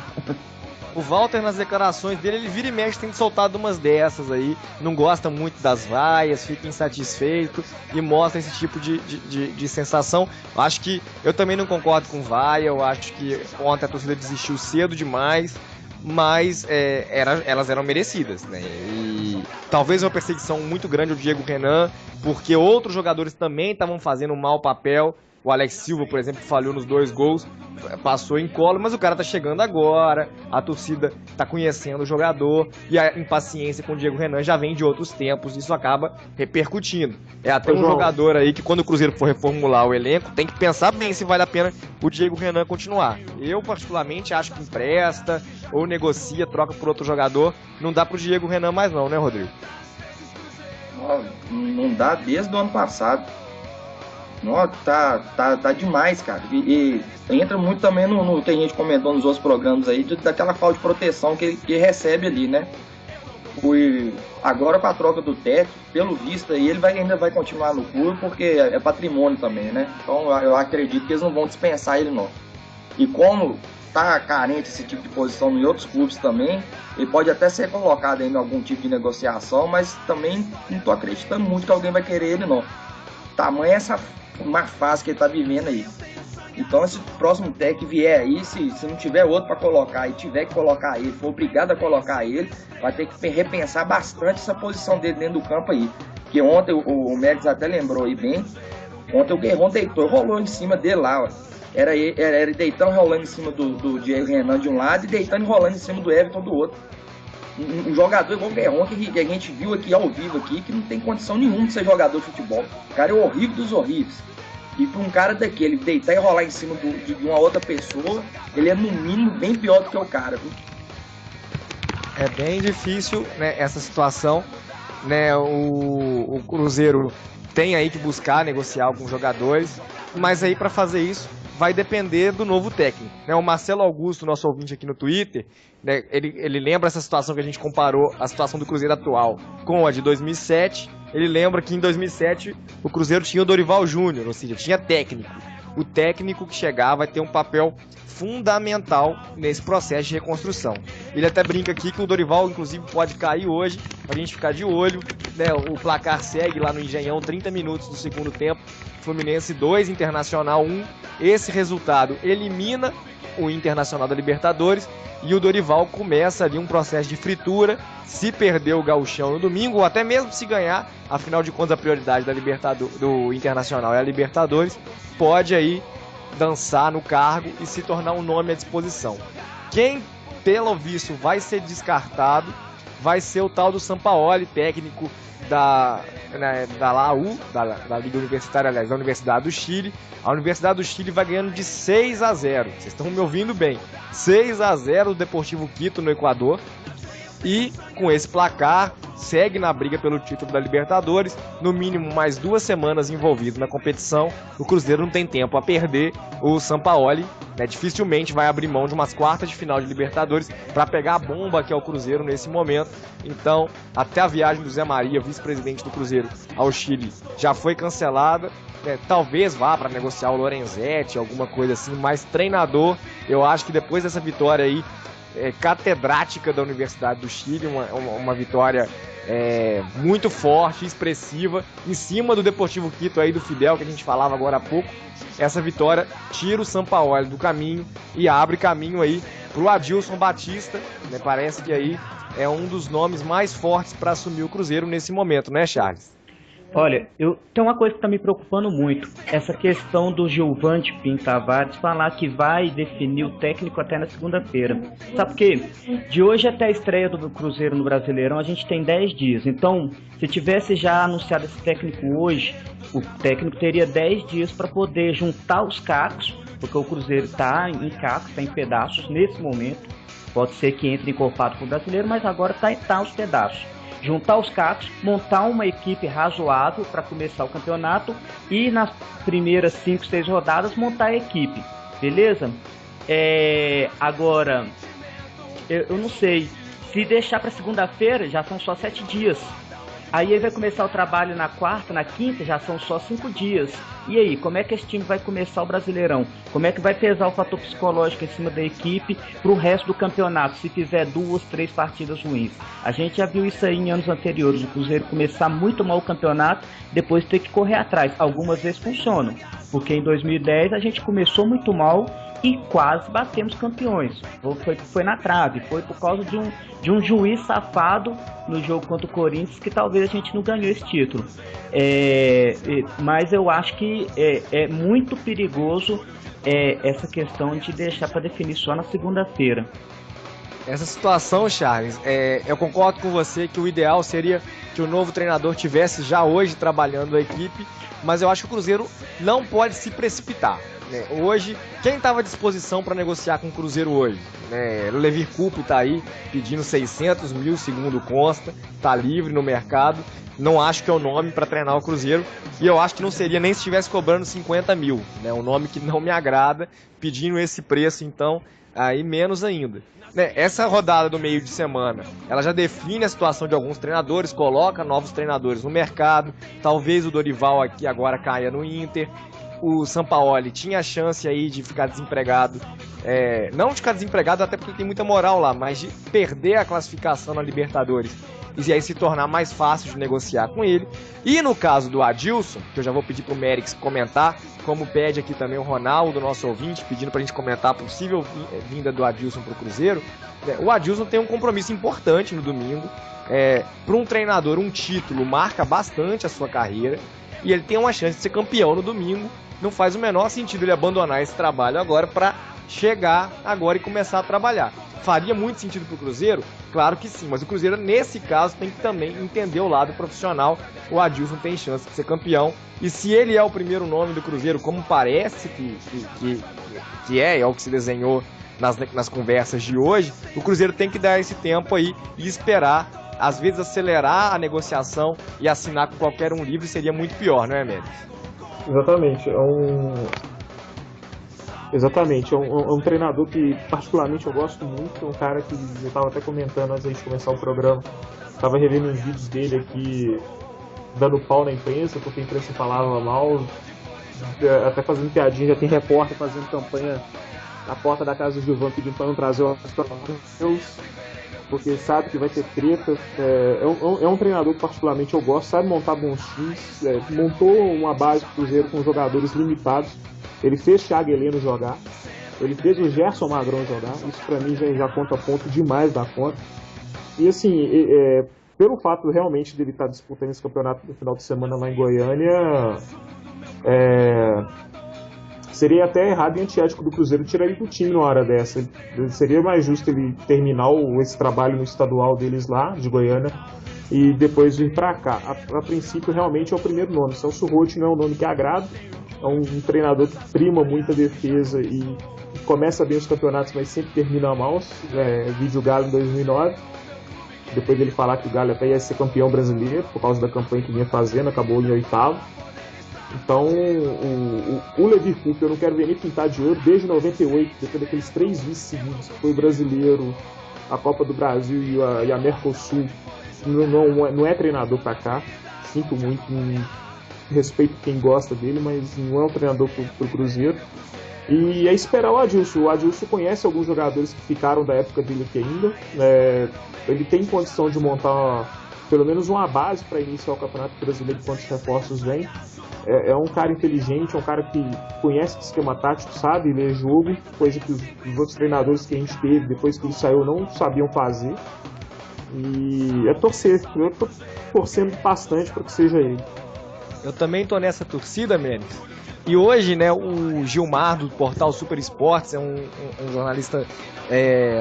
O Walter, nas declarações dele, ele vira e mexe, tem soltado umas dessas aí, não gosta muito das vaias, fica insatisfeito e mostra esse tipo de sensação. Acho que eu também não concordo com vaia, eu acho que ontem a torcida desistiu cedo demais, mas elas eram merecidas, né? E talvez uma perseguição muito grande ao Diego Renan, porque outros jogadores também estavam fazendo um mau papel. O Alex Silva, por exemplo, falhou nos 2 gols, passou em colo, mas o cara tá chegando agora, a torcida tá conhecendo o jogador, e a impaciência com o Diego Renan já vem de outros tempos, isso acaba repercutindo. É até um jogador aí que quando o Cruzeiro for reformular o elenco, tem que pensar bem se vale a pena o Diego Renan continuar. Eu, particularmente, acho que empresta, ou negocia, troca por outro jogador, não dá pro Diego Renan mais não, né, Rodrigo? Não dá desde o ano passado. Não, tá demais, cara. E entra muito também no que a gente comentou nos outros programas aí, daquela falta de proteção que ele recebe ali, né? Agora com a troca do técnico, pelo visto aí, ele ainda vai continuar no clube porque é patrimônio também, né? Então eu acredito que eles não vão dispensar ele, não. E como tá carente esse tipo de posição em outros clubes também, ele pode até ser colocado em algum tipo de negociação, mas também não tô acreditando muito que alguém vai querer ele, não. Tamanha essa má fase que ele tá vivendo aí. Então, se o próximo técnico vier aí, se não tiver outro para colocar e tiver que colocar ele, for obrigado a colocar ele, vai ter que repensar bastante essa posição dele dentro do campo aí. Porque ontem o Médici até lembrou aí bem, ontem o Guerrón deitou, rolou em cima dele lá, ó. Era ele deitando e rolando em cima do Diego Renan de um lado e deitando e rolando em cima do Everton do outro. Um jogador igual o Guerrón que a gente viu aqui ao vivo aqui, que não tem condição nenhuma de ser jogador de futebol. O cara é o horrível dos horríveis. E para um cara daquele deitar e rolar em cima de uma outra pessoa, ele é no mínimo bem pior do que o cara, viu? É bem difícil, né, essa situação, né? O Cruzeiro tem aí que buscar negociar alguns jogadores, mas aí para fazer isso vai depender do novo técnico, né? O Marcelo Augusto, nosso ouvinte aqui no Twitter, né, ele lembra essa situação que a gente comparou a situação do Cruzeiro atual com a de 2007. Ele lembra que em 2007 o Cruzeiro tinha o Dorival Júnior, ou seja, tinha técnico. O técnico que chegar vai ter um papel fundamental nesse processo de reconstrução. Ele até brinca aqui que o Dorival, inclusive, pode cair hoje, pra gente ficar de olho, né? O placar segue lá no Engenhão, 30 minutos do segundo tempo, Fluminense 2, Internacional 1. Esse resultado elimina o Internacional da Libertadores e o Dorival começa ali um processo de fritura. Se perder o Gauchão no domingo, ou até mesmo se ganhar, afinal de contas a prioridade do Internacional é a Libertadores, pode aí dançar no cargo e se tornar um nome à disposição. Quem, pelo visto, vai ser descartado vai ser o tal do Sampaoli, técnico da LAU, da Liga Universitária, aliás, da Universidade do Chile. A Universidade do Chile vai ganhando de 6-0. Vocês estão me ouvindo bem. 6-0 do Deportivo Quito no Equador. E com esse placar, segue na briga pelo título da Libertadores, no mínimo mais 2 semanas envolvido na competição. O Cruzeiro não tem tempo a perder. O Sampaoli, né, dificilmente vai abrir mão de umas quartas de final de Libertadores para pegar a bomba que é o Cruzeiro nesse momento. Então, até a viagem do Zé Maria, vice-presidente do Cruzeiro, ao Chile, já foi cancelada. Talvez vá para negociar o Lorenzetti, alguma coisa assim, mas treinador, eu acho que depois dessa vitória aí, catedrática da Universidade do Chile, uma vitória muito forte, expressiva, em cima do Deportivo Quito aí, do Fidel, que a gente falava agora há pouco. Essa vitória tira o Sampaoli do caminho e abre caminho aí pro Adilson Batista, né? Parece que aí é um dos nomes mais fortes para assumir o Cruzeiro nesse momento, né, Charles? Olha, eu tem uma coisa que está me preocupando muito, essa questão do Gilvan de Pinto Tavares falar que vai definir o técnico até na segunda-feira. Sabe por quê? De hoje até a estreia do Cruzeiro no Brasileirão, a gente tem 10 dias. Então, se tivesse já anunciado esse técnico hoje, o técnico teria 10 dias para poder juntar os cacos, porque o Cruzeiro está em cacos, está em pedaços nesse momento. Pode ser que entre encorpado para o Brasileiro, mas agora está aos pedaços. Juntar os cacos, montar uma equipe razoável para começar o campeonato e nas primeiras 5, 6 rodadas montar a equipe, beleza? Agora, eu não sei, se deixar para segunda-feira já são só 7 dias. Aí ele vai começar o trabalho na quarta, na quinta, já são só 5 dias. E aí, como é que esse time vai começar o Brasileirão? Como é que vai pesar o fator psicológico em cima da equipe pro resto do campeonato, se fizer 2, 3 partidas ruins? A gente já viu isso aí em anos anteriores, o Cruzeiro começar muito mal o campeonato, depois ter que correr atrás. Algumas vezes funcionam, porque em 2010 a gente começou muito mal e quase batemos campeões. Foi na trave, foi por causa de um juiz safado no jogo contra o Corinthians que talvez a gente não ganhou esse título. Mas eu acho que é muito perigoso essa questão de deixar para definir só na segunda-feira. Essa situação, Charles, eu concordo com você que o ideal seria que o novo treinador tivesse já hoje trabalhando a equipe, mas eu acho que o Cruzeiro não pode se precipitar. Hoje, quem estava à disposição para negociar com o Cruzeiro hoje? O Levir Coupe está aí pedindo 600 mil, segundo consta, está livre no mercado. Não acho que é o nome para treinar o Cruzeiro e eu acho que não seria nem se estivesse cobrando 50 mil. Um nome que não me agrada, pedindo esse preço, então, aí menos ainda. Essa rodada do meio de semana, ela já define a situação de alguns treinadores, coloca novos treinadores no mercado. Talvez o Dorival aqui agora caia no Inter. O Sampaoli tinha a chance aí de ficar desempregado, não de ficar desempregado até porque ele tem muita moral lá, mas de perder a classificação na Libertadores e aí se tornar mais fácil de negociar com ele. E no caso do Adilson, que eu já vou pedir pro Merix comentar, como pede aqui também o Ronaldo, nosso ouvinte, pedindo pra gente comentar a possível vinda do Adilson pro Cruzeiro, o Adilson tem um compromisso importante no domingo. Para um treinador, um título marca bastante a sua carreira e ele tem uma chance de ser campeão no domingo. Não faz o menor sentido ele abandonar esse trabalho agora para chegar agora e começar a trabalhar. Faria muito sentido para o Cruzeiro? Claro que sim, mas o Cruzeiro nesse caso tem que também entender o lado profissional. O Adilson tem chance de ser campeão e se ele é o primeiro nome do Cruzeiro, como parece que é o que se desenhou nas conversas de hoje, o Cruzeiro tem que dar esse tempo aí e esperar. Às vezes acelerar a negociação e assinar com qualquer um livre seria muito pior, não é, Mendes? Exatamente, é um treinador que particularmente eu gosto muito, é um cara que eu estava até comentando antes de começar o programa, estava revendo uns vídeos dele aqui, dando pau na imprensa, porque a imprensa falava mal, até fazendo piadinha, já tem repórter fazendo campanha na porta da casa do Gilvan pedindo para não trazer o Deus, porque sabe que vai ter treta. É um treinador que particularmente eu gosto, sabe montar bons times, montou uma base do Cruzeiro com jogadores limitados. Ele fez Thiago Heleno jogar, ele fez o Gerson Magrão jogar, isso pra mim já conta ponto demais da conta. E assim, pelo fato realmente dele estar disputando esse campeonato no final de semana lá em Goiânia, seria até errado e antiético do Cruzeiro tirar ele do time numa hora dessa. Seria mais justo ele terminar esse trabalho no estadual deles lá, de Goiânia, e depois vir pra cá. A princípio, realmente é o primeiro nome. Celso Roth não é um nome que agrada, é um treinador que prima muita defesa e começa bem os campeonatos, mas sempre termina mal. Vídeo Galo em 2009. Depois dele falar que o Galo até ia ser campeão brasileiro, por causa da campanha que vinha fazendo, acabou em 8º. Então, o Levir Coupe, eu não quero ver nem pintar de ouro desde 98, depois daqueles 3 vices seguidos, que foi o Brasileiro, a Copa do Brasil e a Mercosul. Não é treinador pra cá, sinto muito, respeito quem gosta dele, mas não é um treinador pro Cruzeiro. E é esperar o Adilson. O Adilson conhece alguns jogadores que ficaram da época dele aqui ainda. Ele tem condição de montar pelo menos uma base para iniciar o Campeonato Brasileiro enquanto os reforços vêm. É um cara inteligente, é um cara que conhece o esquema tático, sabe ler jogo, coisa que os outros treinadores que a gente teve depois que ele saiu não sabiam fazer. E torcer. Eu tô torcendo bastante para que seja ele. Eu também tô nessa torcida, Menes. E hoje, né, o Gilmar, do portal Super Esportes, é um jornalista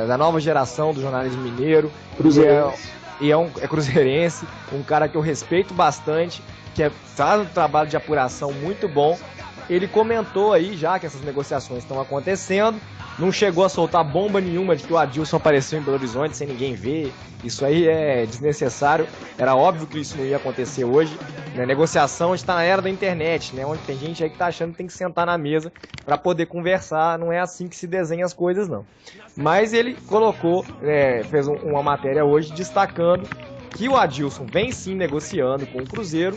da nova geração do jornalismo mineiro. Cruzeirense. É cruzeirense, um cara que eu respeito bastante, que faz um trabalho de apuração muito bom. Ele comentou aí já que essas negociações estão acontecendo, não chegou a soltar bomba nenhuma de que o Adilson apareceu em Belo Horizonte sem ninguém ver. Isso aí é desnecessário, era óbvio que isso não ia acontecer hoje. Né? Negociação, a gente está na era da internet, né? Onde tem gente aí que está achando que tem que sentar na mesa para poder conversar, não é assim que se desenha as coisas não. Mas ele colocou, fez uma matéria hoje destacando que o Adilson vem sim negociando com o Cruzeiro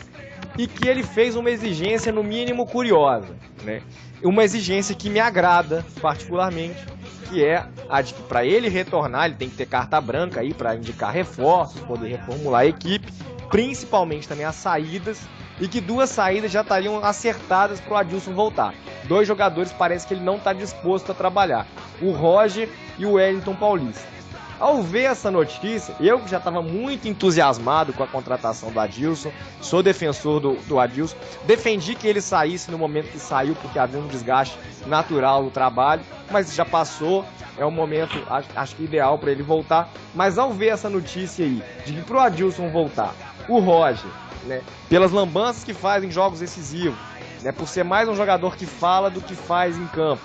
e que ele fez uma exigência no mínimo curiosa, né? Uma exigência que me agrada particularmente, que é a de que para ele retornar ele tem que ter carta branca aí para indicar reforços, poder reformular a equipe, principalmente também as saídas, e que 2 saídas já estariam acertadas para o Adilson voltar. 2 jogadores parece que ele não está disposto a trabalhar, o Roger e o Wellington Paulista. Ao ver essa notícia, eu que já estava muito entusiasmado com a contratação do Adilson, sou defensor do Adilson, defendi que ele saísse no momento que saiu, porque havia um desgaste natural do trabalho, mas já passou, é um momento, acho que ideal para ele voltar. Mas ao ver essa notícia aí, de que pro Adilson voltar, o Roger, né, pelas lambanças que faz em jogos decisivos, né, por ser mais um jogador que fala do que faz em campo,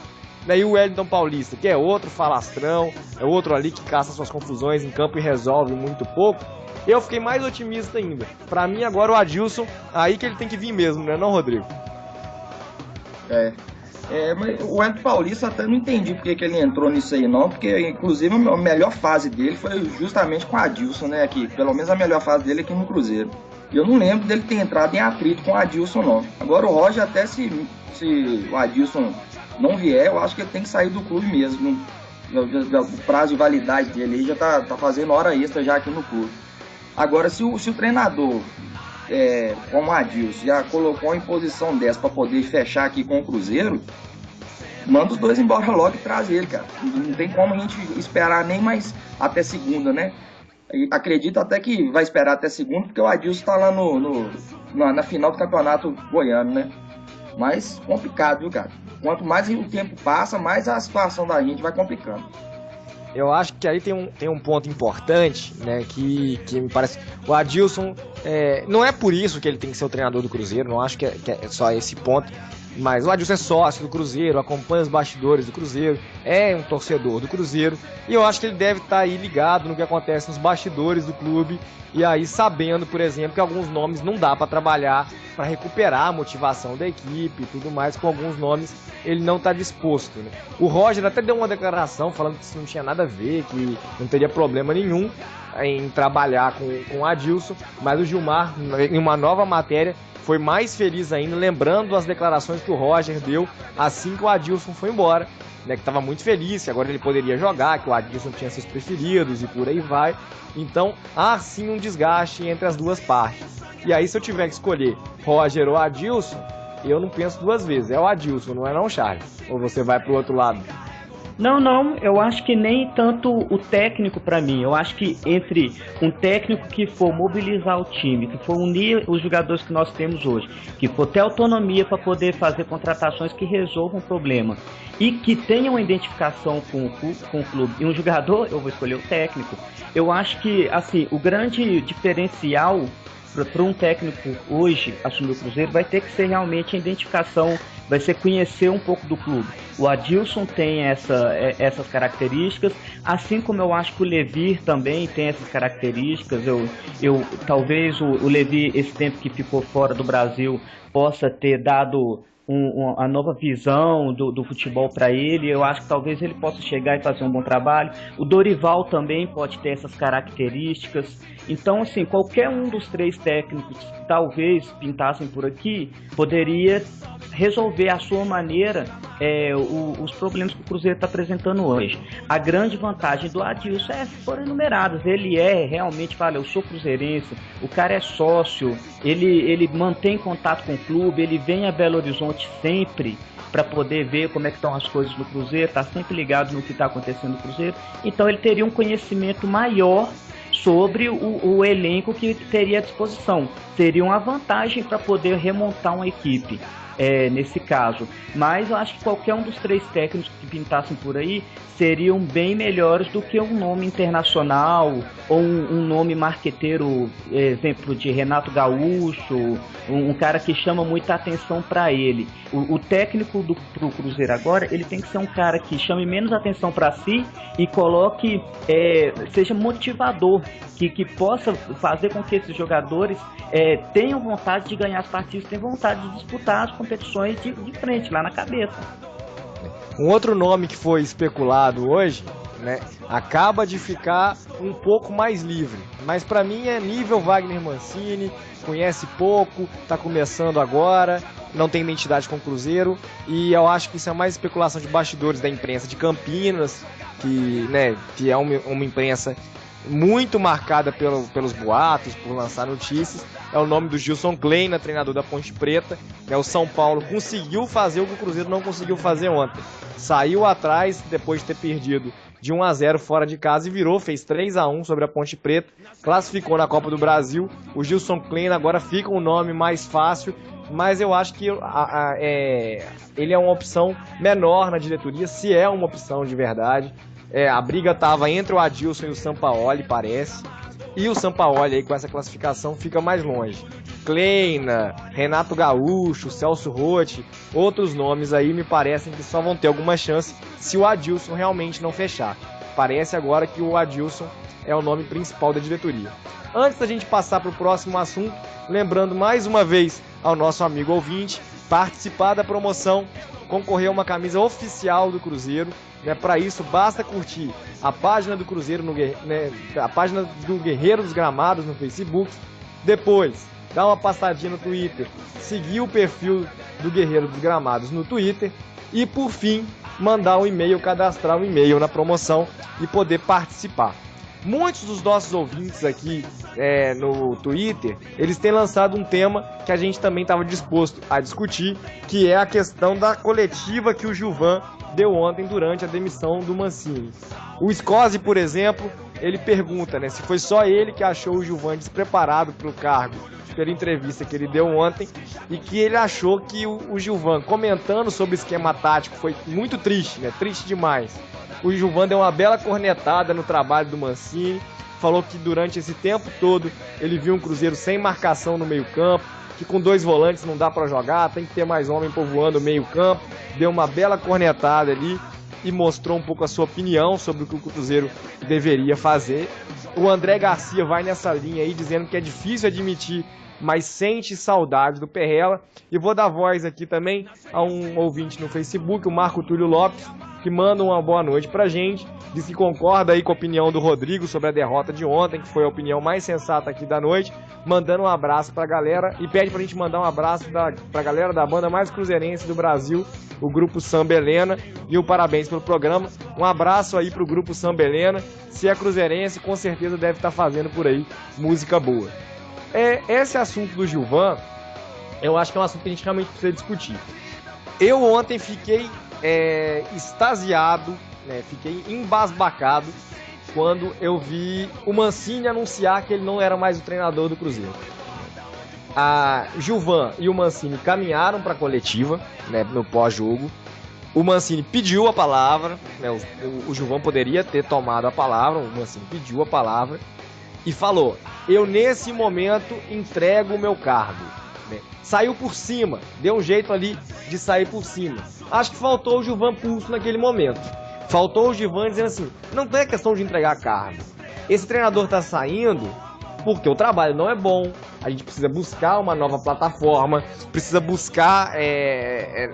daí o Wellington Paulista, que é outro falastrão, é outro ali que caça suas confusões em campo e resolve muito pouco, eu fiquei mais otimista ainda. Pra mim agora o Adilson, aí que ele tem que vir mesmo, né não, Rodrigo? Mas o Wellington Paulista até não entendi porque que ele entrou nisso aí não, porque inclusive a melhor fase dele foi justamente com o Adilson, né, aqui, pelo menos a melhor fase dele aqui no Cruzeiro. E eu não lembro dele ter entrado em atrito com o Adilson não. Agora o Roger até se o Adilson não vier, eu acho que ele tem que sair do clube mesmo. O prazo de validade dele aí já tá fazendo hora extra já aqui no clube. Agora, se o treinador, como o Adilson, já colocou em posição dessa para poder fechar aqui com o Cruzeiro, manda os 2 embora logo e traz ele, cara. Não tem como a gente esperar nem mais até segunda, né? Acredito até que vai esperar até segunda, porque o Adilson tá lá na final do campeonato goiano, né? Mas complicado, viu, cara? Quanto mais o tempo passa, mais a situação da gente vai complicando. Eu acho que aí tem um ponto importante, né, que me parece... O Adilson, não é por isso que ele tem que ser o treinador do Cruzeiro, não acho que é só esse ponto, mas o Adilson é sócio do Cruzeiro, acompanha os bastidores do Cruzeiro, é um torcedor do Cruzeiro, e eu acho que ele deve estar aí ligado no que acontece nos bastidores do clube, e aí sabendo, por exemplo, que alguns nomes não dá para trabalhar, para recuperar a motivação da equipe e tudo mais, com alguns nomes ele não está disposto, né? O Roger até deu uma declaração falando que isso não tinha nada a ver, que não teria problema nenhum em trabalhar com o Adilson, mas o Gilmar, em uma nova matéria, foi mais feliz ainda, lembrando as declarações que o Roger deu assim que o Adilson foi embora, né, que estava muito feliz, que agora ele poderia jogar, que o Adilson tinha seus preferidos e por aí vai. Então há sim um desgaste entre as 2 partes. E aí, se eu tiver que escolher Roger ou Adilson, eu não penso 2 vezes, é o Adilson, não é não, Charles? Ou você vai pro outro lado? Não, eu acho que nem tanto o técnico para mim. Eu acho que entre um técnico que for mobilizar o time, que for unir os jogadores que nós temos hoje, que for ter autonomia para poder fazer contratações que resolvam o problema e que tenha uma identificação com o clube e um jogador, eu vou escolher o técnico. Eu acho que assim, o grande diferencial para um técnico hoje assumir o Cruzeiro vai ter que ser realmente a identificação, vai ser conhecer um pouco do clube. O Adilson tem essas características, assim como eu acho que o Levir também tem essas características. Talvez o Levir, esse tempo que ficou fora do Brasil, possa ter dado a nova visão do futebol para ele. Eu acho que talvez ele possa chegar e fazer um bom trabalho. O Dorival também pode ter essas características. Então, assim, qualquer um dos 3 técnicos que talvez pintassem por aqui poderia resolver à sua maneira os problemas que o Cruzeiro está apresentando hoje. A grande vantagem do Adilson foram enumeradas. Ele realmente fala, eu sou cruzeirense, o cara é sócio, ele mantém contato com o clube, ele vem a Belo Horizonte sempre para poder ver como é que estão as coisas no Cruzeiro, está sempre ligado no que está acontecendo no Cruzeiro. Então ele teria um conhecimento maior sobre o elenco que teria à disposição. Seria uma vantagem para poder remontar uma equipe. Nesse caso, mas eu acho que qualquer um dos 3 técnicos que pintassem por aí seriam bem melhores do que um nome internacional ou um nome marqueteiro, exemplo de Renato Gaúcho, um cara que chama muita atenção para ele. O técnico pro Cruzeiro agora, ele tem que ser um cara que chame menos atenção para si e coloque, seja motivador, que possa fazer com que esses jogadores tenham vontade de ganhar as partidas, tenham vontade de disputar as competições de frente, lá na cabeça. Um outro nome que foi especulado hoje, né, acaba de ficar um pouco mais livre, mas para mim é nível Wagner Mancini, conhece pouco, tá começando agora, não tem identidade com o Cruzeiro, e eu acho que isso é mais especulação de bastidores da imprensa de Campinas, que é uma imprensa muito marcada pelos boatos, por lançar notícias. É o nome do Gilson Kleina, treinador da Ponte Preta. O São Paulo conseguiu fazer o que o Cruzeiro não conseguiu fazer ontem. Saiu atrás depois de ter perdido de 1-0 fora de casa e virou, fez 3-1 sobre a Ponte Preta, classificou na Copa do Brasil. O Gilson Kleina agora fica um nome mais fácil, mas eu acho que ele é uma opção menor na diretoria, se é uma opção de verdade. A briga estava entre o Adilson e o Sampaoli, parece. E o Sampaoli aí com essa classificação fica mais longe. Kleina, Renato Gaúcho, Celso Rotti, outros nomes aí me parecem que só vão ter alguma chance se o Adilson realmente não fechar. Parece agora que o Adilson é o nome principal da diretoria. Antes da gente passar para o próximo assunto, lembrando mais uma vez ao nosso amigo ouvinte, participar da promoção, concorrer a uma camisa oficial do Cruzeiro. Para isso, basta curtir a página do Cruzeiro, a página do Guerreiro dos Gramados no Facebook. Depois, dar uma passadinha no Twitter, seguir o perfil do Guerreiro dos Gramados no Twitter. E, por fim, mandar um e-mail, cadastrar um e-mail na promoção e poder participar. Muitos dos nossos ouvintes aqui no Twitter, eles têm lançado um tema que a gente também estava disposto a discutir, que é a questão da coletiva que o Gilvan deu ontem durante a demissão do Mancini. O Scosi, por exemplo, ele pergunta se foi só ele que achou o Gilvan despreparado para o cargo pela entrevista que ele deu ontem e que ele achou que o Gilvan, comentando sobre o esquema tático, foi muito triste, triste demais. O Gilvan deu uma bela cornetada no trabalho do Mancini, falou que durante esse tempo todo ele viu um Cruzeiro sem marcação no meio-campo, que com 2 volantes não dá para jogar, tem que ter mais homem povoando o meio-campo. Deu uma bela cornetada ali e mostrou um pouco a sua opinião sobre o que o Cruzeiro deveria fazer. O André Garcia vai nessa linha aí, dizendo que é difícil admitir, mas sente saudade do Perrella. E vou dar voz aqui também a um ouvinte no Facebook, o Marco Túlio Lopes, que manda uma boa noite pra gente, diz que concorda aí com a opinião do Rodrigo sobre a derrota de ontem, que foi a opinião mais sensata aqui da noite, mandando um abraço pra galera e pede pra gente mandar um abraço pra galera da banda mais cruzeirense do Brasil, o Grupo Samba Helena, e um parabéns pelo programa. Um abraço aí pro Grupo Samba Helena, se é cruzeirense, com certeza deve estar fazendo por aí música boa. Esse assunto do Gilvan, eu acho que é um assunto que a gente realmente precisa discutir. Eu ontem fiquei extasiado, fiquei embasbacado quando eu vi o Mancini anunciar que ele não era mais o treinador do Cruzeiro. A Gilvan e o Mancini caminharam para a coletiva, no pós-jogo. O Mancini pediu a palavra, o Gilvan poderia ter tomado a palavra, o Mancini pediu a palavra e falou: eu nesse momento entrego o meu cargo. Saiu por cima, deu um jeito ali de sair por cima. Acho que faltou o Gilvan pulso naquele momento. Faltou o Gilvan dizendo assim: não tem questão de entregar cargo. Esse treinador está saindo porque o trabalho não é bom. A gente precisa buscar uma nova plataforma, precisa buscar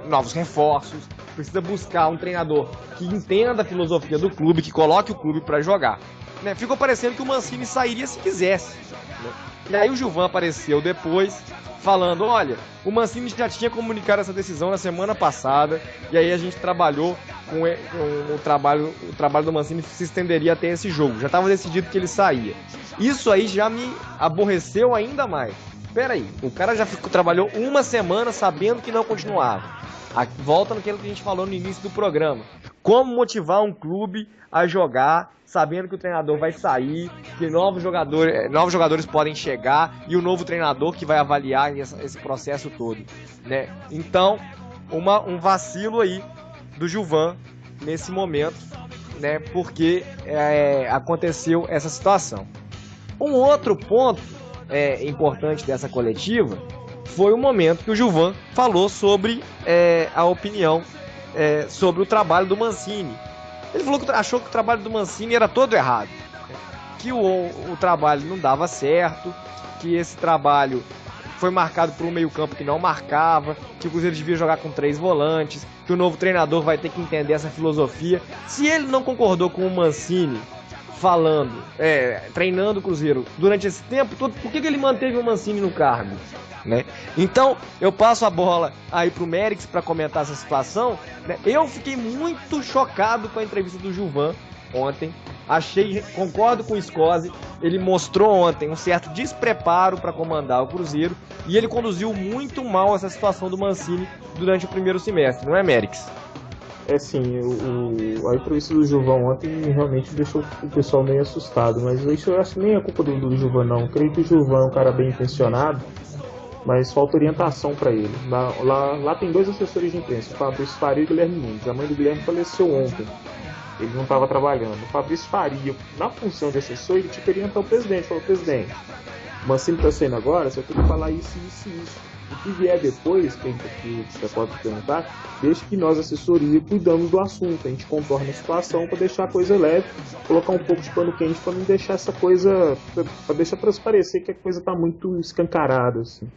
novos reforços, precisa buscar um treinador que entenda a filosofia do clube, que coloque o clube para jogar. Ficou parecendo que o Mancini sairia se quisesse. E aí o Gilvan apareceu depois, falando: olha, o Mancini já tinha comunicado essa decisão na semana passada, e aí a gente trabalhou com o trabalho do Mancini se estenderia até esse jogo. Já estava decidido que ele saía. Isso aí já me aborreceu ainda mais. Peraí, o cara já trabalhou uma semana sabendo que não continuava. Volta naquilo que a gente falou no início do programa. como motivar um clube a jogar sabendo que o treinador vai sair, que novos jogadores podem chegar e o novo treinador que vai avaliar esse processo todo, né? Então, um vacilo aí do Gilvan nesse momento, né? Porque aconteceu essa situação. Um outro ponto importante dessa coletiva foi o momento que o Gilvan falou sobre a opinião sobre o trabalho do Mancini. Ele falou que achou que o trabalho do Mancini era todo errado, que o trabalho não dava certo, que esse trabalho foi marcado por um meio-campo que não marcava, que o Cruzeiro devia jogar com 3 volantes, que o novo treinador vai ter que entender essa filosofia. Se ele não concordou com o Mancini falando, treinando o Cruzeiro durante esse tempo todo, por que ele manteve o Mancini no cargo? Né? Então, eu passo a bola aí pro Mérix para comentar essa situação, né? Eu fiquei muito chocado com a entrevista do Gilvan ontem. Concordo com o Scozzi, ele mostrou ontem um certo despreparo para comandar o Cruzeiro e ele conduziu muito mal essa situação do Mancini durante o primeiro semestre, não é, Mérix? Sim, a entrevista do Gilvan ontem realmente deixou o pessoal meio assustado, mas isso eu acho que nem é culpa do Gilvan, não. Eu creio que o Gilvan é um cara bem intencionado, mas falta orientação para ele. Lá tem 2 assessores de imprensa, o Fabrício Faria e o Guilherme Nunes. A mãe do Guilherme faleceu ontem, ele não estava trabalhando. O Fabrício Faria, na função de assessor, ele tinha que orientar o presidente. Falou: presidente, o Mancini está saindo agora, você tem que falar isso, isso e isso. O que vier depois, que você pode perguntar, desde que nós, assessoria, cuidamos do assunto. A gente contorna a situação para deixar a coisa leve, colocar um pouco de pano quente para não deixar essa coisa, para deixar transparecer que a coisa está muito escancarada, assim.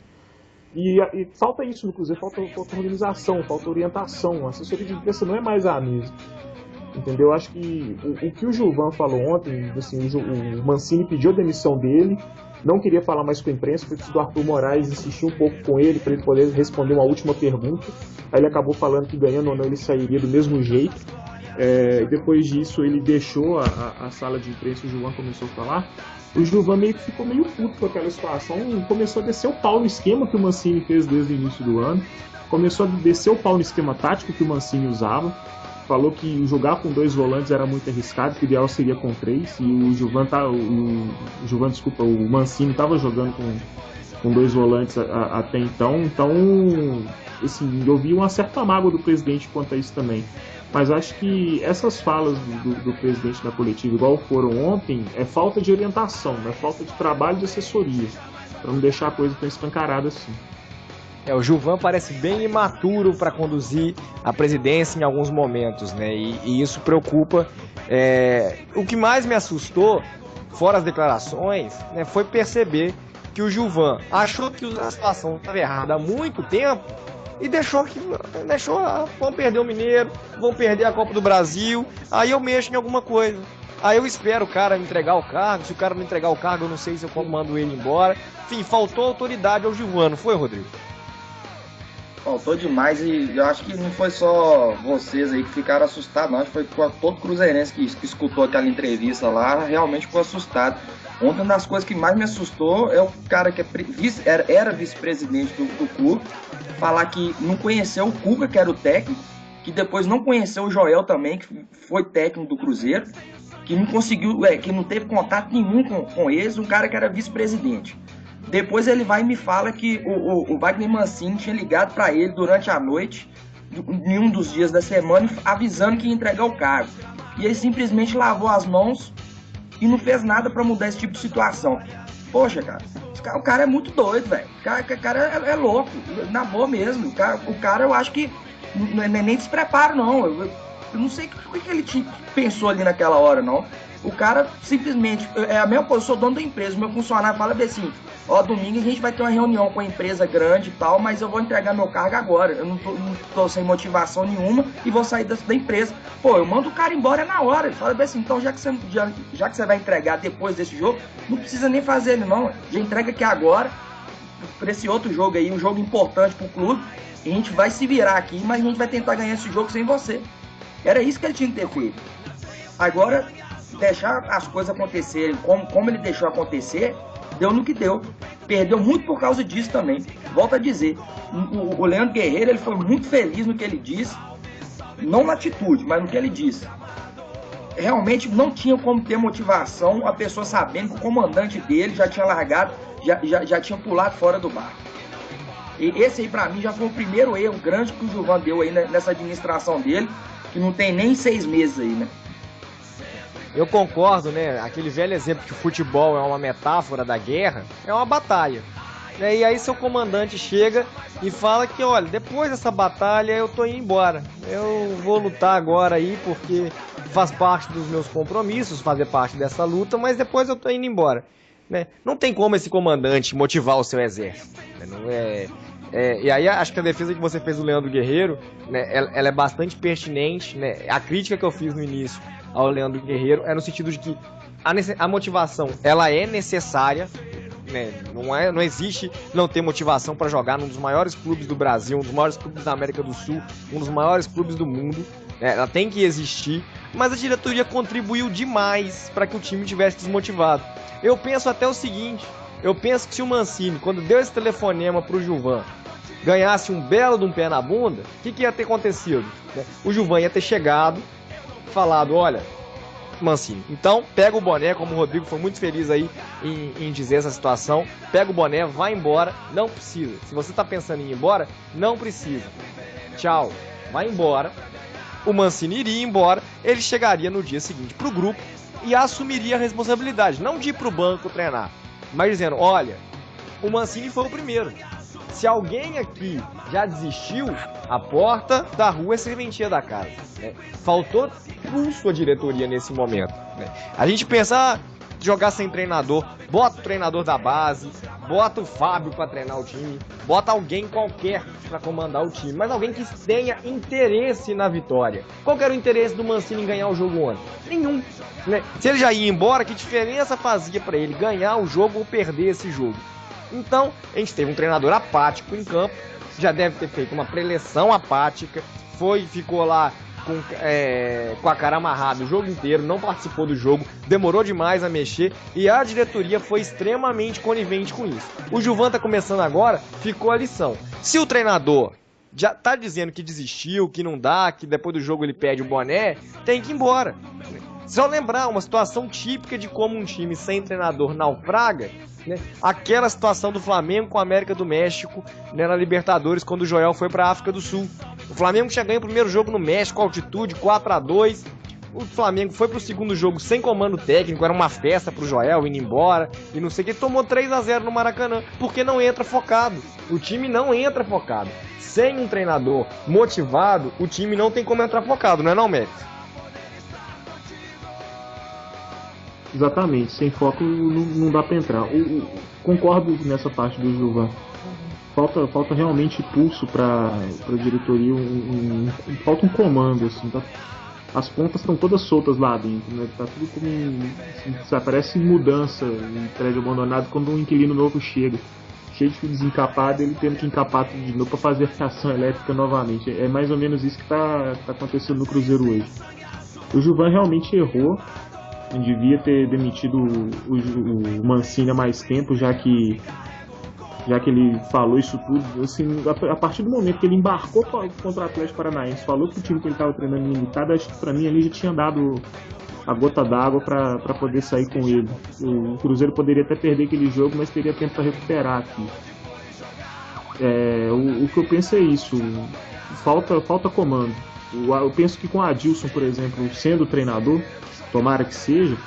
E falta isso no Cruzeiro, falta organização, falta orientação. A assessoria de imprensa não é mais a mesma. Entendeu? Eu acho que o que o Gilvan falou ontem, assim, o Mancini pediu a demissão dele, não queria falar mais com a imprensa, porque o Arthur Moraes insistiu um pouco com ele para ele poder responder uma última pergunta. Aí ele acabou falando que, ganhando ou não, ele sairia do mesmo jeito. Depois disso, ele deixou a sala de imprensa, o Gilvan começou a falar. O Gilvan meio que ficou meio puto com aquela situação, começou a descer o pau no esquema que o Mancini fez desde o início do ano, começou a descer o pau no esquema tático que o Mancini usava, falou que jogar com 2 volantes era muito arriscado, que o ideal seria com 3, e o Mancini estava jogando com 2 volantes até então, assim, eu vi uma certa mágoa do presidente quanto a isso também. Mas acho que essas falas do presidente da coletiva, igual foram ontem, é falta de orientação, é falta de trabalho de assessoria, para não deixar a coisa tão escancarada assim. O Gilvan parece bem imaturo para conduzir a presidência em alguns momentos, né? E isso preocupa. O que mais me assustou, fora as declarações, né, foi perceber que o Gilvan achou que a situação estava errada há muito tempo e deixou, vão perder o Mineiro, vão perder a Copa do Brasil, aí eu mexo em alguma coisa. Aí eu espero o cara entregar o cargo, se o cara não entregar o cargo, eu não sei se eu mando ele embora. Enfim, faltou autoridade ao Gilvan, não foi, Rodrigo? Faltou demais, e eu acho que não foi só vocês aí que ficaram assustados, não. Acho que foi todo cruzeirense que escutou aquela entrevista lá, realmente ficou assustado. Ontem, uma das coisas que mais me assustou é o cara que era vice-presidente do clube falar que não conheceu o Cuca, que era o técnico, que depois não conheceu o Joel também, que foi técnico do Cruzeiro, que não conseguiu, que não teve contato nenhum com eles, um cara que era vice-presidente. Depois ele vai e me fala que o Wagner Mancini tinha ligado para ele durante a noite, em um dos dias da semana, avisando que ia entregar o cargo. E ele simplesmente lavou as mãos e não fez nada para mudar esse tipo de situação. Poxa, cara, o cara é muito doido, velho. O cara é louco, na boa mesmo. O cara eu acho que não é nem despreparo, não. Eu não sei o que ele pensou ali naquela hora, não. O cara simplesmente, a mesma coisa, eu sou dono da empresa, o meu funcionário fala assim: domingo a gente vai ter uma reunião com a empresa grande e tal, mas eu vou entregar meu cargo agora, eu não tô sem motivação nenhuma e vou sair da empresa. Pô, eu mando o cara embora na hora. Ele fala assim: então já que você vai entregar depois desse jogo, não precisa nem fazer ele não, já entrega aqui agora, pra esse outro jogo aí, um jogo importante pro clube, e a gente vai se virar aqui, mas a gente vai tentar ganhar esse jogo sem você. Era isso que ele tinha que ter feito. Agora, deixar as coisas acontecerem como ele deixou acontecer, deu no que deu. Perdeu muito por causa disso também. Volto a dizer, o Leandro Guerreiro, ele foi muito feliz no que ele disse. não na atitude, mas no que ele disse. Realmente não tinha como ter motivação a pessoa sabendo que o comandante dele já tinha largado, já tinha pulado fora do barco. E esse aí pra mim já foi o primeiro erro grande que o Gilvan deu aí nessa administração dele, que não tem nem 6 meses aí, né? Eu concordo, né? Aquele velho exemplo que o futebol é uma metáfora da guerra, é uma batalha. E aí seu comandante chega e fala que, olha, depois dessa batalha eu tô indo embora. Eu vou lutar agora aí porque faz parte dos meus compromissos, fazer parte dessa luta, mas depois eu tô indo embora. Né? Não tem como esse comandante motivar o seu exército. Né? Não e aí acho que a defesa que você fez do Leandro Guerreiro, né, ela é bastante pertinente. Né? A crítica que eu fiz no início ao Leandro Guerreiro é no sentido de que a motivação ela é necessária. Né? Não existe não ter motivação para jogar num dos maiores clubes do Brasil, um dos maiores clubes da América do Sul, um dos maiores clubes do mundo. Né? Ela tem que existir, mas a diretoria contribuiu demais para que o time tivesse desmotivado. Eu penso até o seguinte, eu penso que se o Mancini, quando deu esse telefonema pro Gilvan, ganhasse um belo de um pé na bunda, o que ia ter acontecido? Né? O Gilvan ia ter chegado, falado, olha, Mancini, então pega o boné, como o Rodrigo foi muito feliz aí em dizer essa situação, pega o boné, vai embora, não precisa. Se você tá pensando em ir embora, não precisa. Tchau, vai embora. O Mancini iria embora, ele chegaria no dia seguinte pro grupo e assumiria a responsabilidade, não de ir pro banco treinar, mas dizendo, olha, o Mancini foi o primeiro. Se alguém aqui já desistiu, a porta da rua é serventia da casa. Né? Faltou pulso à diretoria nesse momento. Né? A gente pensa, jogar sem treinador, bota o treinador da base, bota o Fábio para treinar o time, bota alguém qualquer para comandar o time, mas alguém que tenha interesse na vitória. Qual que era o interesse do Mancini em ganhar o jogo ontem? Nenhum. Né? Se ele já ia embora, que diferença fazia para ele ganhar o jogo ou perder esse jogo? Então, a gente teve um treinador apático em campo, já deve ter feito uma preleção apática, ficou lá com a cara amarrada o jogo inteiro, não participou do jogo, demorou demais a mexer e a diretoria foi extremamente conivente com isso. O Gilvan tá começando agora, ficou a lição. Se o treinador já tá dizendo que desistiu, que não dá, que depois do jogo ele pede o boné, tem que ir embora. Só lembrar uma situação típica de como um time sem treinador naufraga, né? Aquela situação do Flamengo com a América do México, né, na Libertadores, quando o Joel foi para a África do Sul. O Flamengo tinha ganho o primeiro jogo no México, altitude, 4-2. O Flamengo foi pro segundo jogo sem comando técnico, era uma festa pro Joel indo embora e não sei o que, tomou 3-0 no Maracanã, porque não entra focado. O time não entra focado. Sem um treinador motivado, o time não tem como entrar focado, não é não, Mérito? Exatamente, sem foco não dá para entrar. Concordo nessa parte do Gilvan. Falta realmente pulso para a diretoria, falta um comando, assim, tá? As pontas estão todas soltas lá dentro, né? Tá tudo como assim, parece mudança em prédio abandonado quando um inquilino novo chega, cheio de desencapado, ele tendo que encapar tudo de novo para fazer a fiação elétrica novamente. É mais ou menos isso que tá acontecendo no Cruzeiro hoje. O Gilvan realmente errou. Não devia ter demitido o Mancini há mais tempo, já que ele falou isso tudo. Assim, a partir do momento que ele embarcou contra o Atlético Paranaense, falou que o time que ele estava treinando limitado, acho que para mim ali já tinha dado a gota d'água para poder sair com ele. O Cruzeiro poderia até perder aquele jogo, mas teria tempo para recuperar aqui. O que eu penso é isso, falta comando. Eu penso que com o Adilson, por exemplo, sendo treinador, tomara que seja,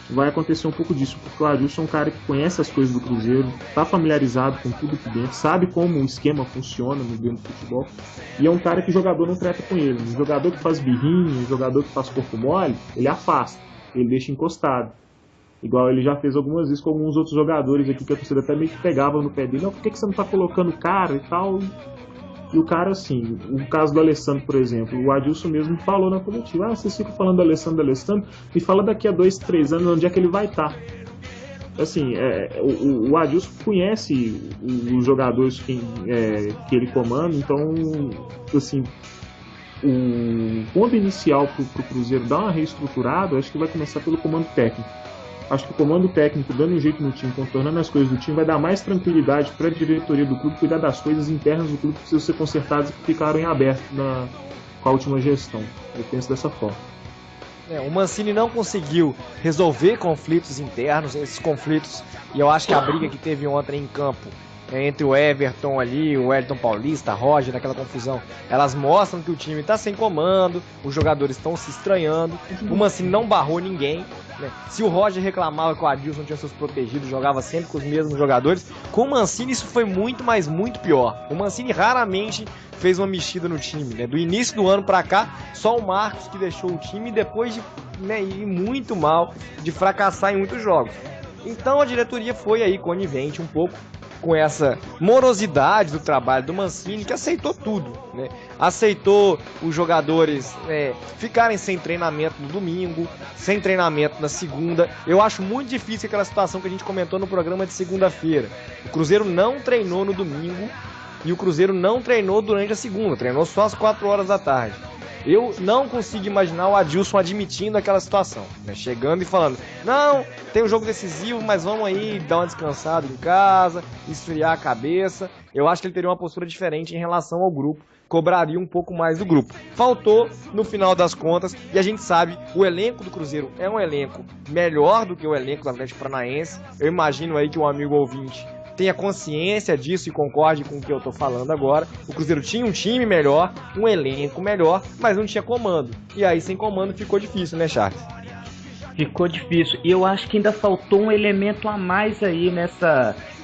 vai acontecer um pouco disso, porque o Adilson é um cara que conhece as coisas do Cruzeiro, está familiarizado com tudo aqui dentro, sabe como o esquema funciona no dentro do futebol, e é um cara que o jogador não trata com ele. Um jogador que faz birrinha, um jogador que faz corpo mole, ele afasta, ele deixa encostado. Igual ele já fez algumas vezes com alguns outros jogadores aqui, que a torcida até meio que pegava no pé dele, por que você não está colocando o cara e tal... E o cara, assim, o caso do Alessandro, por exemplo, o Adilson mesmo falou na coletiva, vocês ficam falando do Alessandro, me fala daqui a 2, 3 anos onde é que ele vai estar. Assim, o Adilson conhece os jogadores que ele comanda, então, assim, o ponto inicial pro Cruzeiro dar uma reestruturada, acho que vai começar pelo comando técnico. Acho que o comando técnico, dando um jeito no time, contornando as coisas do time, vai dar mais tranquilidade para a diretoria do clube cuidar das coisas internas do clube que precisam ser consertadas e que ficaram em aberto com a última gestão. Eu penso dessa forma. O Mancini não conseguiu resolver conflitos internos, esses conflitos, e eu acho que a briga que teve ontem em campo entre o Everton ali, o Wellington Paulista, Roger, naquela confusão, elas mostram que o time está sem comando, os jogadores estão se estranhando, o Mancini não barrou ninguém, né? Se o Roger reclamava que o Adilson tinha seus protegidos, jogava sempre com os mesmos jogadores, com o Mancini isso foi muito, mas muito pior. O Mancini raramente fez uma mexida no time, né? Do início do ano pra cá, só o Marcos que deixou o time depois de ir muito mal, de fracassar em muitos jogos. Então a diretoria foi aí conivente um pouco com essa morosidade do trabalho do Mancini, que aceitou tudo, né? Aceitou os jogadores ficarem sem treinamento no domingo, sem treinamento na segunda. Eu acho muito difícil aquela situação que a gente comentou no programa de segunda-feira. O Cruzeiro não treinou no domingo e o Cruzeiro não treinou durante a segunda, treinou só às 4 horas da tarde. Eu não consigo imaginar o Adilson admitindo aquela situação, né? Chegando e falando, não, tem um jogo decisivo, mas vamos aí dar uma descansada em casa, esfriar a cabeça. Eu acho que ele teria uma postura diferente em relação ao grupo, cobraria um pouco mais do grupo. Faltou no final das contas, e a gente sabe, o elenco do Cruzeiro é um elenco melhor do que o elenco do Atlético Paranaense. Eu imagino aí que um amigo ouvinte tenha consciência disso e concorde com o que eu tô falando agora. O Cruzeiro tinha um time melhor, um elenco melhor, mas não tinha comando. E aí sem comando ficou difícil, né, Charles? Ficou difícil. E eu acho que ainda faltou um elemento a mais aí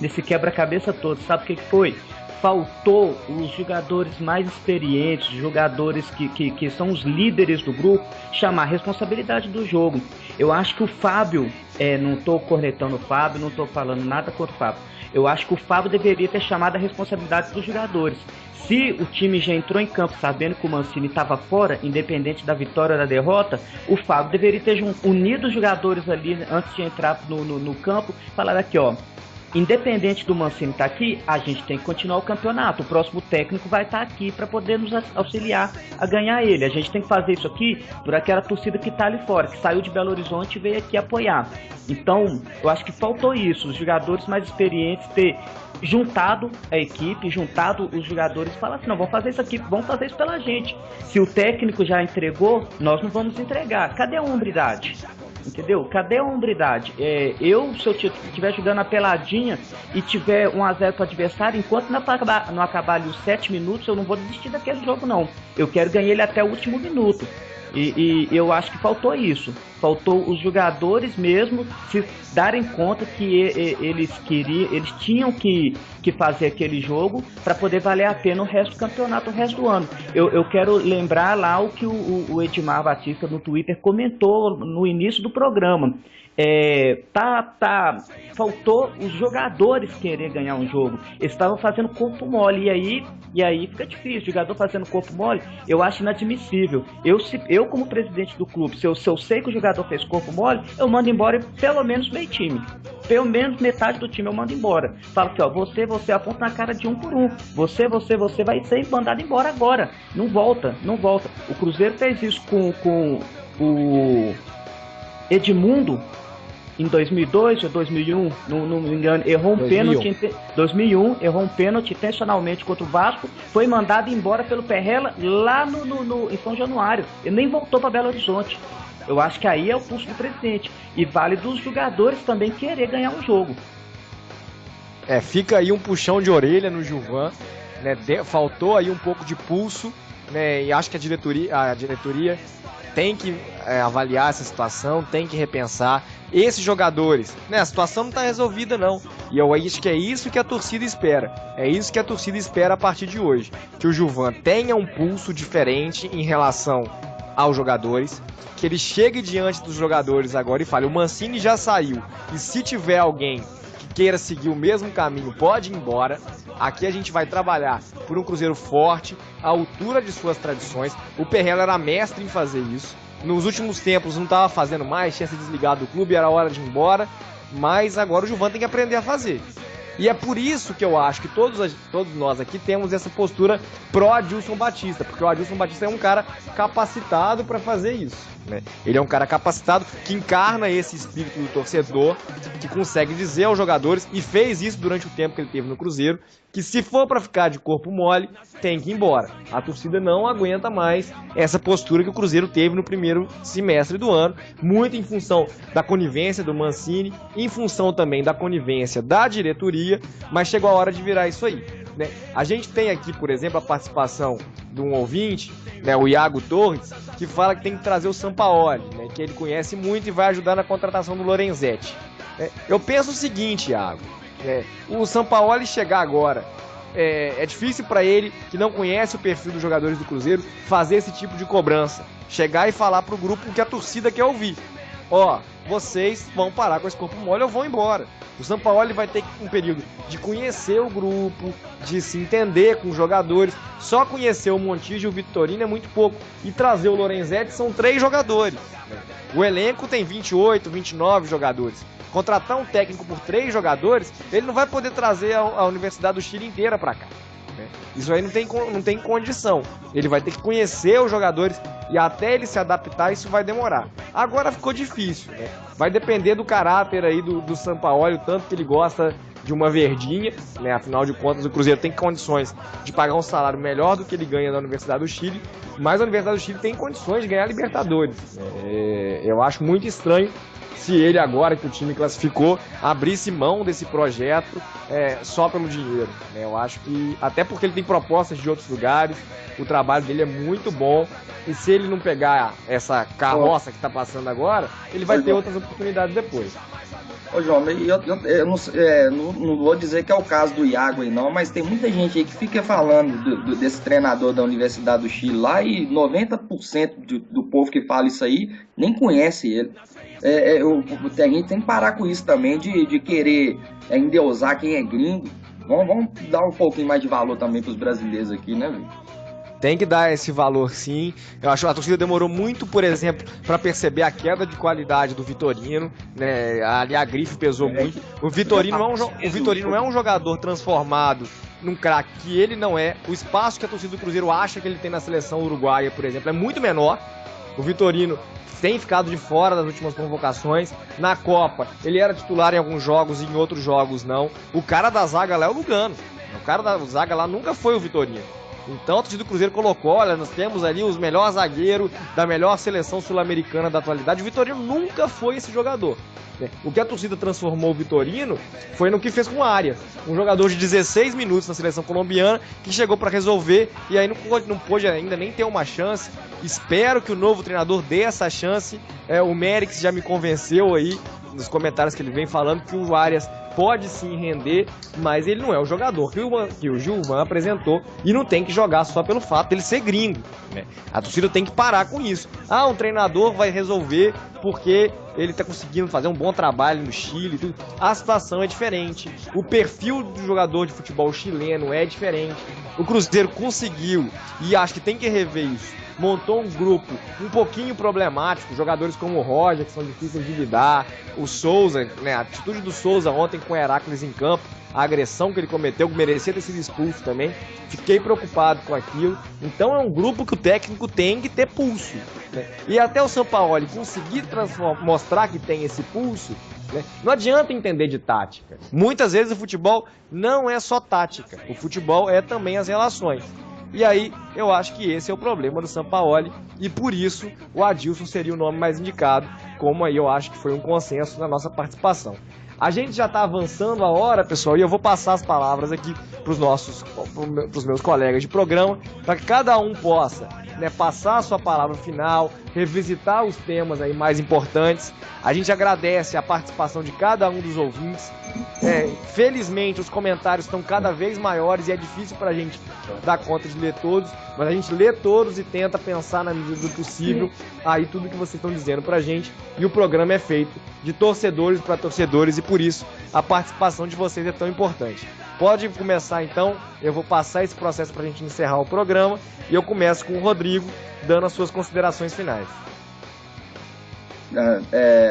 nesse quebra-cabeça todo. Sabe o que foi? Faltou os jogadores mais experientes, jogadores que são os líderes do grupo, chamar a responsabilidade do jogo. Eu acho que o Fábio, não estou cornetando o Fábio, não estou falando nada contra o Fábio. Eu acho que o Fábio deveria ter chamado a responsabilidade dos jogadores. Se o time já entrou em campo sabendo que o Mancini estava fora, independente da vitória ou da derrota, o Fábio deveria ter unido os jogadores ali antes de entrar no campo e falar aqui, ó, independente do Mancini estar aqui, a gente tem que continuar o campeonato. O próximo técnico vai estar aqui para poder nos auxiliar a ganhar ele. A gente tem que fazer isso aqui por aquela torcida que está ali fora, que saiu de Belo Horizonte e veio aqui apoiar. Então, eu acho que faltou isso, os jogadores mais experientes ter juntado a equipe, juntado os jogadores e falar assim, não, vamos fazer isso aqui, vamos fazer isso pela gente. Se o técnico já entregou, nós não vamos entregar. Cadê a hombridade? Entendeu? Cadê a hombridade? Se eu estiver jogando a peladinha e tiver 1-0 para o adversário, enquanto não acabar ali os 7 minutos, eu não vou desistir daquele jogo, não. Eu quero ganhar ele até o último minuto. E eu acho que faltou isso. Faltou os jogadores mesmo se darem conta que eles tinham que fazer aquele jogo para poder valer a pena o resto do campeonato, o resto do ano. Eu quero lembrar lá o que o Edmar Batista no Twitter comentou no início do programa. Faltou os jogadores querer ganhar um jogo. Eles estavam fazendo corpo mole e aí fica difícil. O jogador fazendo corpo mole, eu acho inadmissível. Eu como presidente do clube, se eu sei que o jogador fez corpo mole, eu mando embora pelo menos meio time. Pelo menos metade do time eu mando embora. Falo que, ó, você aponta na cara de um por um. Você vai ser mandado embora agora. Não volta. O Cruzeiro fez isso com o Edmundo em 2002 ou 2001, não me engano, errou um pênalti. 2001, errou um pênalti intencionalmente contra o Vasco, foi mandado embora pelo Perrella lá em São Januário. Ele nem voltou para Belo Horizonte. Eu acho que aí é o pulso do presidente. E vale dos jogadores também querer ganhar um jogo. Fica aí um puxão de orelha no Gilvan, né? Faltou aí um pouco de pulso, né? E acho que a diretoria tem que avaliar essa situação, tem que repensar esses jogadores, né? A situação não está resolvida não, e eu acho que é isso que a torcida espera, a partir de hoje, que o Gilvan tenha um pulso diferente em relação aos jogadores, que ele chegue diante dos jogadores agora e fale, o Mancini já saiu, e se tiver alguém que queira seguir o mesmo caminho, pode ir embora. Aqui a gente vai trabalhar por um Cruzeiro forte, à altura de suas tradições. O Perrella era mestre em fazer isso. Nos últimos tempos não estava fazendo mais, tinha se desligado do clube, era hora de ir embora. Mas agora o Gilvan tem que aprender a fazer. E é por isso que eu acho que todos nós aqui temos essa postura pró-Adilson Batista, porque o Adilson Batista é um cara capacitado para fazer isso, né? Ele é um cara capacitado que encarna esse espírito do torcedor, que consegue dizer aos jogadores, e fez isso durante o tempo que ele teve no Cruzeiro, que se for para ficar de corpo mole, tem que ir embora. A torcida não aguenta mais essa postura que o Cruzeiro teve no primeiro semestre do ano, muito em função da conivência do Mancini, em função também da conivência da diretoria, mas chegou a hora de virar isso aí, né? A gente tem aqui, por exemplo, a participação de um ouvinte, né, o Iago Torres, que fala que tem que trazer o Sampaoli, né, que ele conhece muito e vai ajudar na contratação do Lorenzetti. Eu penso o seguinte, Iago, o Sampaoli chegar agora, é difícil para ele, que não conhece o perfil dos jogadores do Cruzeiro, fazer esse tipo de cobrança. Chegar e falar pro grupo o que a torcida quer ouvir. Ó, vocês vão parar com esse corpo mole ou vão embora. O Sampaoli vai ter um período de conhecer o grupo, de se entender com os jogadores. Só conhecer o Montijo e o Vitorino é muito pouco. E trazer o Lorenzetti são 3 jogadores. O elenco tem 28, 29 jogadores. Contratar um técnico por 3 jogadores, ele não vai poder trazer a Universidade do Chile inteira para cá. Isso aí não tem condição. Ele vai ter que conhecer os jogadores e até ele se adaptar, isso vai demorar. Agora ficou difícil, né? Vai depender do caráter aí do Sampaoli, o tanto que ele gosta de uma verdinha, né? Afinal de contas, o Cruzeiro tem condições de pagar um salário melhor do que ele ganha na Universidade do Chile, mas a Universidade do Chile tem condições de ganhar a Libertadores. Eu acho muito estranho se ele, agora que o time classificou, abrisse mão desse projeto só pelo dinheiro. Eu acho que, até porque ele tem propostas de outros lugares, o trabalho dele é muito bom, e se ele não pegar essa carroça que está passando agora, ele vai ter outras oportunidades depois. Ô João, eu não vou dizer que é o caso do Iago aí não, mas tem muita gente aí que fica falando desse treinador da Universidade do Chile lá, e 90% do povo que fala isso aí nem conhece ele. A gente tem que parar com isso também, de querer endeusar quem é gringo. Vamos dar um pouquinho mais de valor também para os brasileiros aqui, né, velho? Tem que dar esse valor, sim. Eu acho que a torcida demorou muito, por exemplo, para perceber a queda de qualidade do Vitorino, né? Ali a grife pesou muito. O Vitorino não é um jogador transformado num craque, que ele não é. O espaço que a torcida do Cruzeiro acha que ele tem na seleção uruguaia, por exemplo, é muito menor. O Vitorino tem ficado de fora das últimas convocações. Na Copa, ele era titular em alguns jogos e em outros jogos não. O cara da zaga lá é o Lugano. O cara da zaga lá nunca foi o Vitorino. Então a torcida do Cruzeiro colocou, olha, nós temos ali os melhores zagueiros da melhor seleção sul-americana da atualidade. O Vitorino nunca foi esse jogador. O que a torcida transformou o Vitorino foi no que fez com o Arias, um jogador de 16 minutos na seleção colombiana, que chegou para resolver e aí não pôde ainda nem ter uma chance. Espero que o novo treinador dê essa chance. O Mérix já me convenceu aí nos comentários que ele vem falando que o Arias pode sim render, mas ele não é o jogador que o Gilvan apresentou, e não tem que jogar só pelo fato dele ser gringo, né? A torcida tem que parar com isso. Um treinador vai resolver porque ele está conseguindo fazer um bom trabalho no Chile e tudo. A situação é diferente, o perfil do jogador de futebol chileno é diferente. O Cruzeiro conseguiu, e acho que tem que rever isso, montou um grupo um pouquinho problemático, jogadores como o Roger, que são difíceis de lidar, o Souza, né, a atitude do Souza ontem com o Heracles em campo, a agressão que ele cometeu, que merecia ter sido expulso também, fiquei preocupado com aquilo. Então é um grupo que o técnico tem que ter pulso, né? E até o Sampaoli conseguir mostrar que tem esse pulso, né? Não adianta entender de tática. Muitas vezes o futebol não é só tática, o futebol é também as relações. E aí, eu acho que esse é o problema do Sampaoli, e por isso o Adilson seria o nome mais indicado, como aí eu acho que foi um consenso na nossa participação. A gente já está avançando a hora, pessoal, e eu vou passar as palavras aqui para os meus colegas de programa, para que cada um possa, né, passar a sua palavra final, revisitar os temas aí mais importantes. A gente agradece a participação de cada um dos ouvintes. Felizmente os comentários estão cada vez maiores e é difícil para a gente dar conta de ler todos, mas a gente lê todos e tenta pensar na medida do possível aí tudo que vocês estão dizendo para a gente, e o programa é feito de torcedores para torcedores, e por isso a participação de vocês é tão importante. Pode começar então, eu vou passar esse processo para a gente encerrar o programa, e eu começo com o Rodrigo dando as suas considerações finais.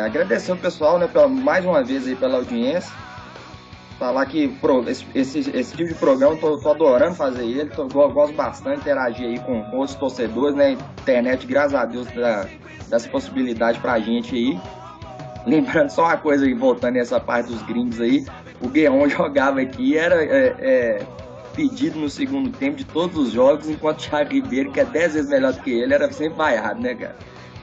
Agradecer o pessoal, né, mais uma vez aí pela audiência. Falar que esse tipo de programa eu tô adorando fazer ele, gosto bastante de interagir aí com outros torcedores, né? Internet, graças a Deus, dá essa possibilidade pra gente aí. Lembrando só uma coisa aí, voltando nessa parte dos gringos aí, o Gueon jogava aqui, despedido no segundo tempo de todos os jogos, enquanto o Thiago Ribeiro, que é 10 vezes melhor do que ele, era sempre vaiado, né, cara?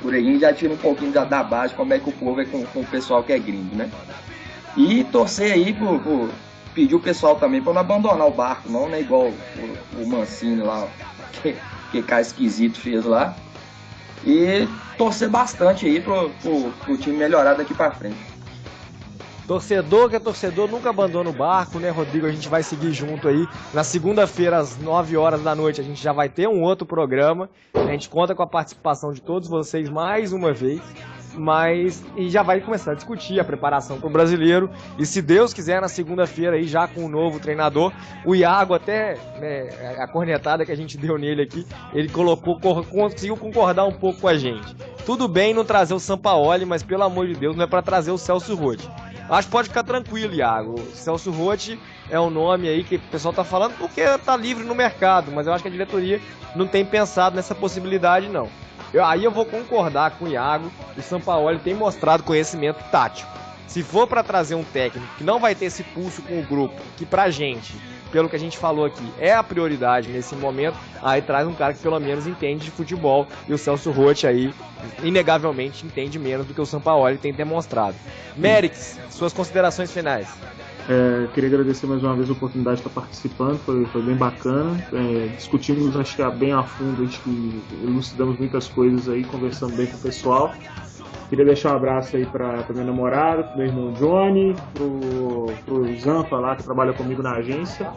Por aí a gente já tira um pouquinho da base como é que o povo é com o pessoal que é gringo, né? E torcer aí pedir o pessoal também para não abandonar o barco, não, né? Igual o Mancini lá, que cara esquisito fez lá. E torcer bastante aí pro time melhorar daqui para frente. Torcedor que é torcedor nunca abandona o barco, né, Rodrigo? A gente vai seguir junto aí. Na segunda-feira, às 9 horas da noite, a gente já vai ter um outro programa. A gente conta com a participação de todos vocês mais uma vez. E já vai começar a discutir a preparação para o brasileiro. E se Deus quiser, na segunda-feira aí, já com o novo treinador, o Iago até, né, a cornetada que a gente deu nele aqui, ele conseguiu concordar um pouco com a gente. Tudo bem não trazer o Sampaoli, mas pelo amor de Deus, não é para trazer o Celso Roth. Acho que pode ficar tranquilo, Iago. Celso Roth é um nome aí que o pessoal tá falando porque tá livre no mercado, mas eu acho que a diretoria não tem pensado nessa possibilidade, não. Aí eu vou concordar com o Iago, o Sampaoli tem mostrado conhecimento tático. Se for para trazer um técnico que não vai ter esse pulso com o grupo, que pra gente, pelo que a gente falou aqui, é a prioridade nesse momento, aí traz um cara que pelo menos entende de futebol, e o Celso Roth aí, inegavelmente, entende menos do que o Sampaoli tem demonstrado. Merix, suas considerações finais. Queria agradecer mais uma vez a oportunidade de estar participando, foi bem bacana. Discutimos, acho que bem a fundo, acho que elucidamos muitas coisas aí, conversando bem com o pessoal. Queria deixar um abraço aí para minha namorada, pro meu irmão Johnny, pro Zanfa lá, que trabalha comigo na agência.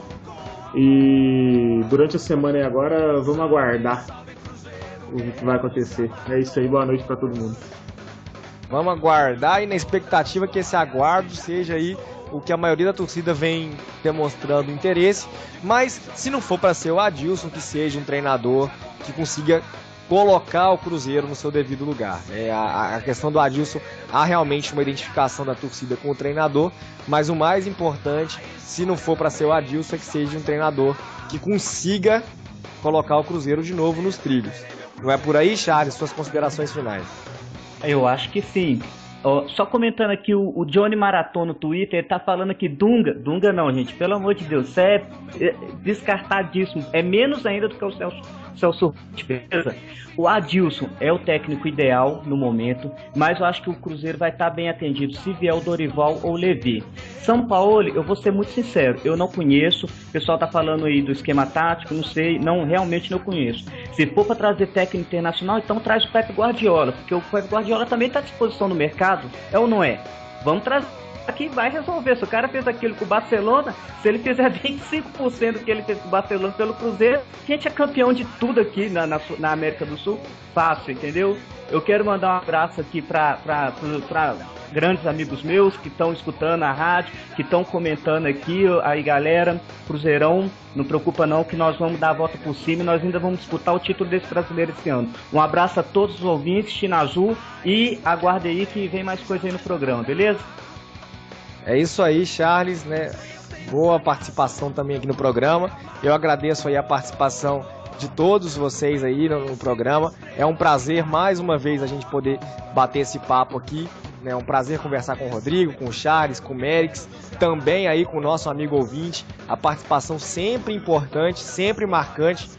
E durante a semana aí agora, vamos aguardar o que vai acontecer. É isso aí, boa noite para todo mundo. Vamos aguardar e na expectativa que esse aguardo seja aí o que a maioria da torcida vem demonstrando interesse, mas se não for para ser o Adilson, que seja um treinador que consiga colocar o Cruzeiro no seu devido lugar. A questão do Adilson, há realmente uma identificação da torcida com o treinador, mas o mais importante, se não for para ser o Adilson, é que seja um treinador que consiga colocar o Cruzeiro de novo nos trilhos. Não é por aí, Charles? Suas considerações finais. Eu acho que sim. Só comentando aqui, o Johnny Maraton no Twitter, ele tá falando aqui, Dunga não, gente, pelo amor de Deus, isso é descartadíssimo, é menos ainda do que o Celso, beleza? O Adilson é o técnico ideal no momento, mas eu acho que o Cruzeiro vai estar bem atendido se vier o Dorival ou o Levi. Sampaoli, eu vou ser muito sincero, eu não conheço, o pessoal tá falando aí do esquema tático, não sei, realmente não conheço. Se for para trazer técnico internacional, então traz o Pep Guardiola, porque o Pep Guardiola também está à disposição no mercado, é ou não é? Vamos trazer aqui, vai resolver. Se o cara fez aquilo com o Barcelona, se ele fizer 25% do que ele fez com o Barcelona pelo Cruzeiro, a gente é campeão de tudo aqui na América do Sul, fácil, entendeu? Eu quero mandar um abraço aqui para grandes amigos meus que estão escutando a rádio, que estão comentando aqui, aí galera, Cruzeirão, não preocupa não que nós vamos dar a volta por cima e nós ainda vamos disputar o título desse brasileiro esse ano. Um abraço a todos os ouvintes, China Azul, e aguarde aí que vem mais coisa aí no programa, beleza? É isso aí, Charles, né? Boa participação também aqui no programa. Eu agradeço aí a participação de todos vocês aí no programa. É um prazer mais uma vez a gente poder bater esse papo aqui. É um prazer conversar com o Rodrigo, com o Charles, com o Merix, também aí com o nosso amigo ouvinte. A participação sempre importante, sempre marcante.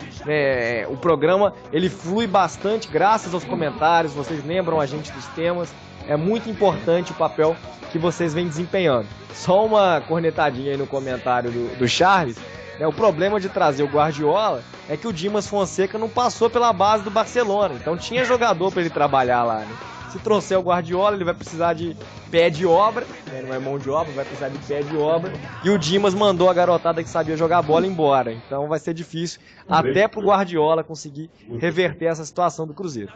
O programa ele flui bastante graças aos comentários. Vocês lembram a gente dos temas. É muito importante o papel que vocês vêm desempenhando. Só uma cornetadinha aí no comentário do Charles. O problema de trazer o Guardiola é que o Dimas Fonseca não passou pela base do Barcelona. Então tinha jogador para ele trabalhar lá, né? Se trouxer o Guardiola, ele vai precisar de pé de obra, né? Não é mão de obra, vai precisar de pé de obra. E o Dimas mandou a garotada que sabia jogar bola embora. Então vai ser difícil até pro Guardiola conseguir reverter essa situação do Cruzeiro.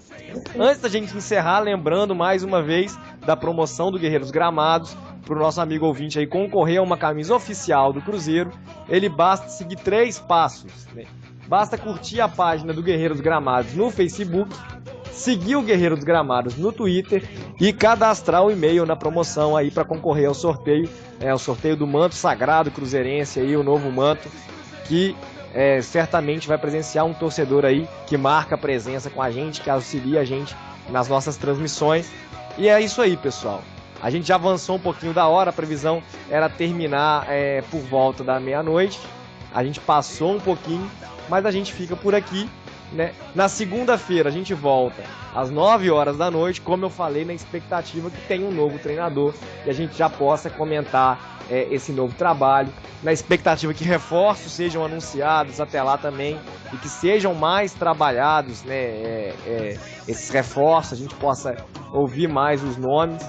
Antes da gente encerrar, lembrando mais uma vez da promoção do Guerreiros Gramados, para o nosso amigo ouvinte aí concorrer a uma camisa oficial do Cruzeiro, ele basta seguir 3 passos, né? Basta curtir a página do Guerreiros Gramados no Facebook, seguir o Guerreiros Gramados no Twitter e cadastrar o e-mail na promoção aí para concorrer ao sorteio, o sorteio do manto sagrado cruzeirense aí, o novo manto que certamente vai presenciar um torcedor aí que marca presença com a gente, que auxilia a gente nas nossas transmissões. E é isso aí, pessoal. A gente já avançou um pouquinho da hora, a previsão era terminar por volta da meia-noite, A gente passou um pouquinho, mas a gente fica por aqui, né? Na segunda-feira a gente volta às 9 horas da noite, como eu falei, na expectativa que tenha um novo treinador e a gente já possa comentar esse novo trabalho, na expectativa que reforços sejam anunciados até lá também e que sejam mais trabalhados, né, esses reforços, a gente possa ouvir mais os nomes.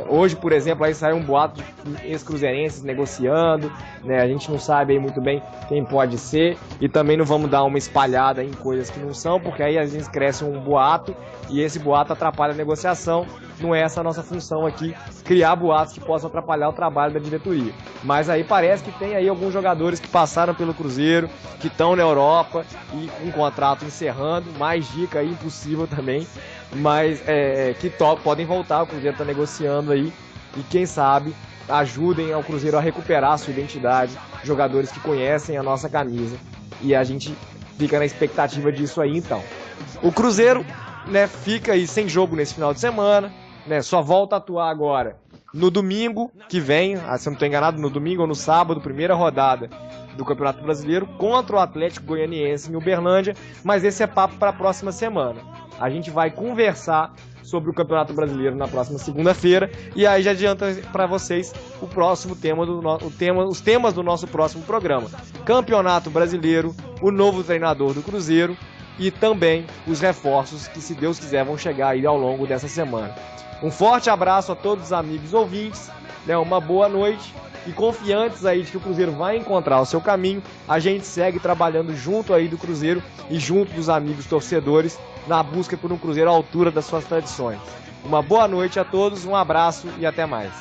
Hoje, por exemplo, aí saiu um boato de ex-cruzeirenses negociando, né? A gente não sabe aí muito bem quem pode ser e também não vamos dar uma espalhada em coisas que não são, porque aí às vezes cresce um boato e esse boato atrapalha a negociação. Não é essa a nossa função aqui, criar boatos que possam atrapalhar o trabalho da diretoria. Mas aí parece que tem aí alguns jogadores que passaram pelo Cruzeiro, que estão na Europa e com o contrato encerrando, mais dica aí impossível também, mas que podem voltar, o Cruzeiro está negociando aí e quem sabe ajudem ao Cruzeiro a recuperar a sua identidade, jogadores que conhecem a nossa camisa e a gente fica na expectativa disso aí então. O Cruzeiro, né, fica aí sem jogo nesse final de semana, né, só volta a atuar agora no domingo que vem, se eu não estou enganado, no domingo ou no sábado, primeira rodada do Campeonato Brasileiro contra o Atlético Goianiense em Uberlândia, mas esse é papo para a próxima semana. A gente vai conversar sobre o Campeonato Brasileiro na próxima segunda-feira e aí já adianta para vocês o próximo tema os temas do nosso próximo programa. Campeonato Brasileiro, o novo treinador do Cruzeiro e também os reforços que, se Deus quiser, vão chegar aí ao longo dessa semana. Um forte abraço a todos os amigos ouvintes, né, uma boa noite e confiantes aí de que o Cruzeiro vai encontrar o seu caminho, a gente segue trabalhando junto aí do Cruzeiro e junto dos amigos torcedores na busca por um Cruzeiro à altura das suas tradições. Uma boa noite a todos, um abraço e até mais.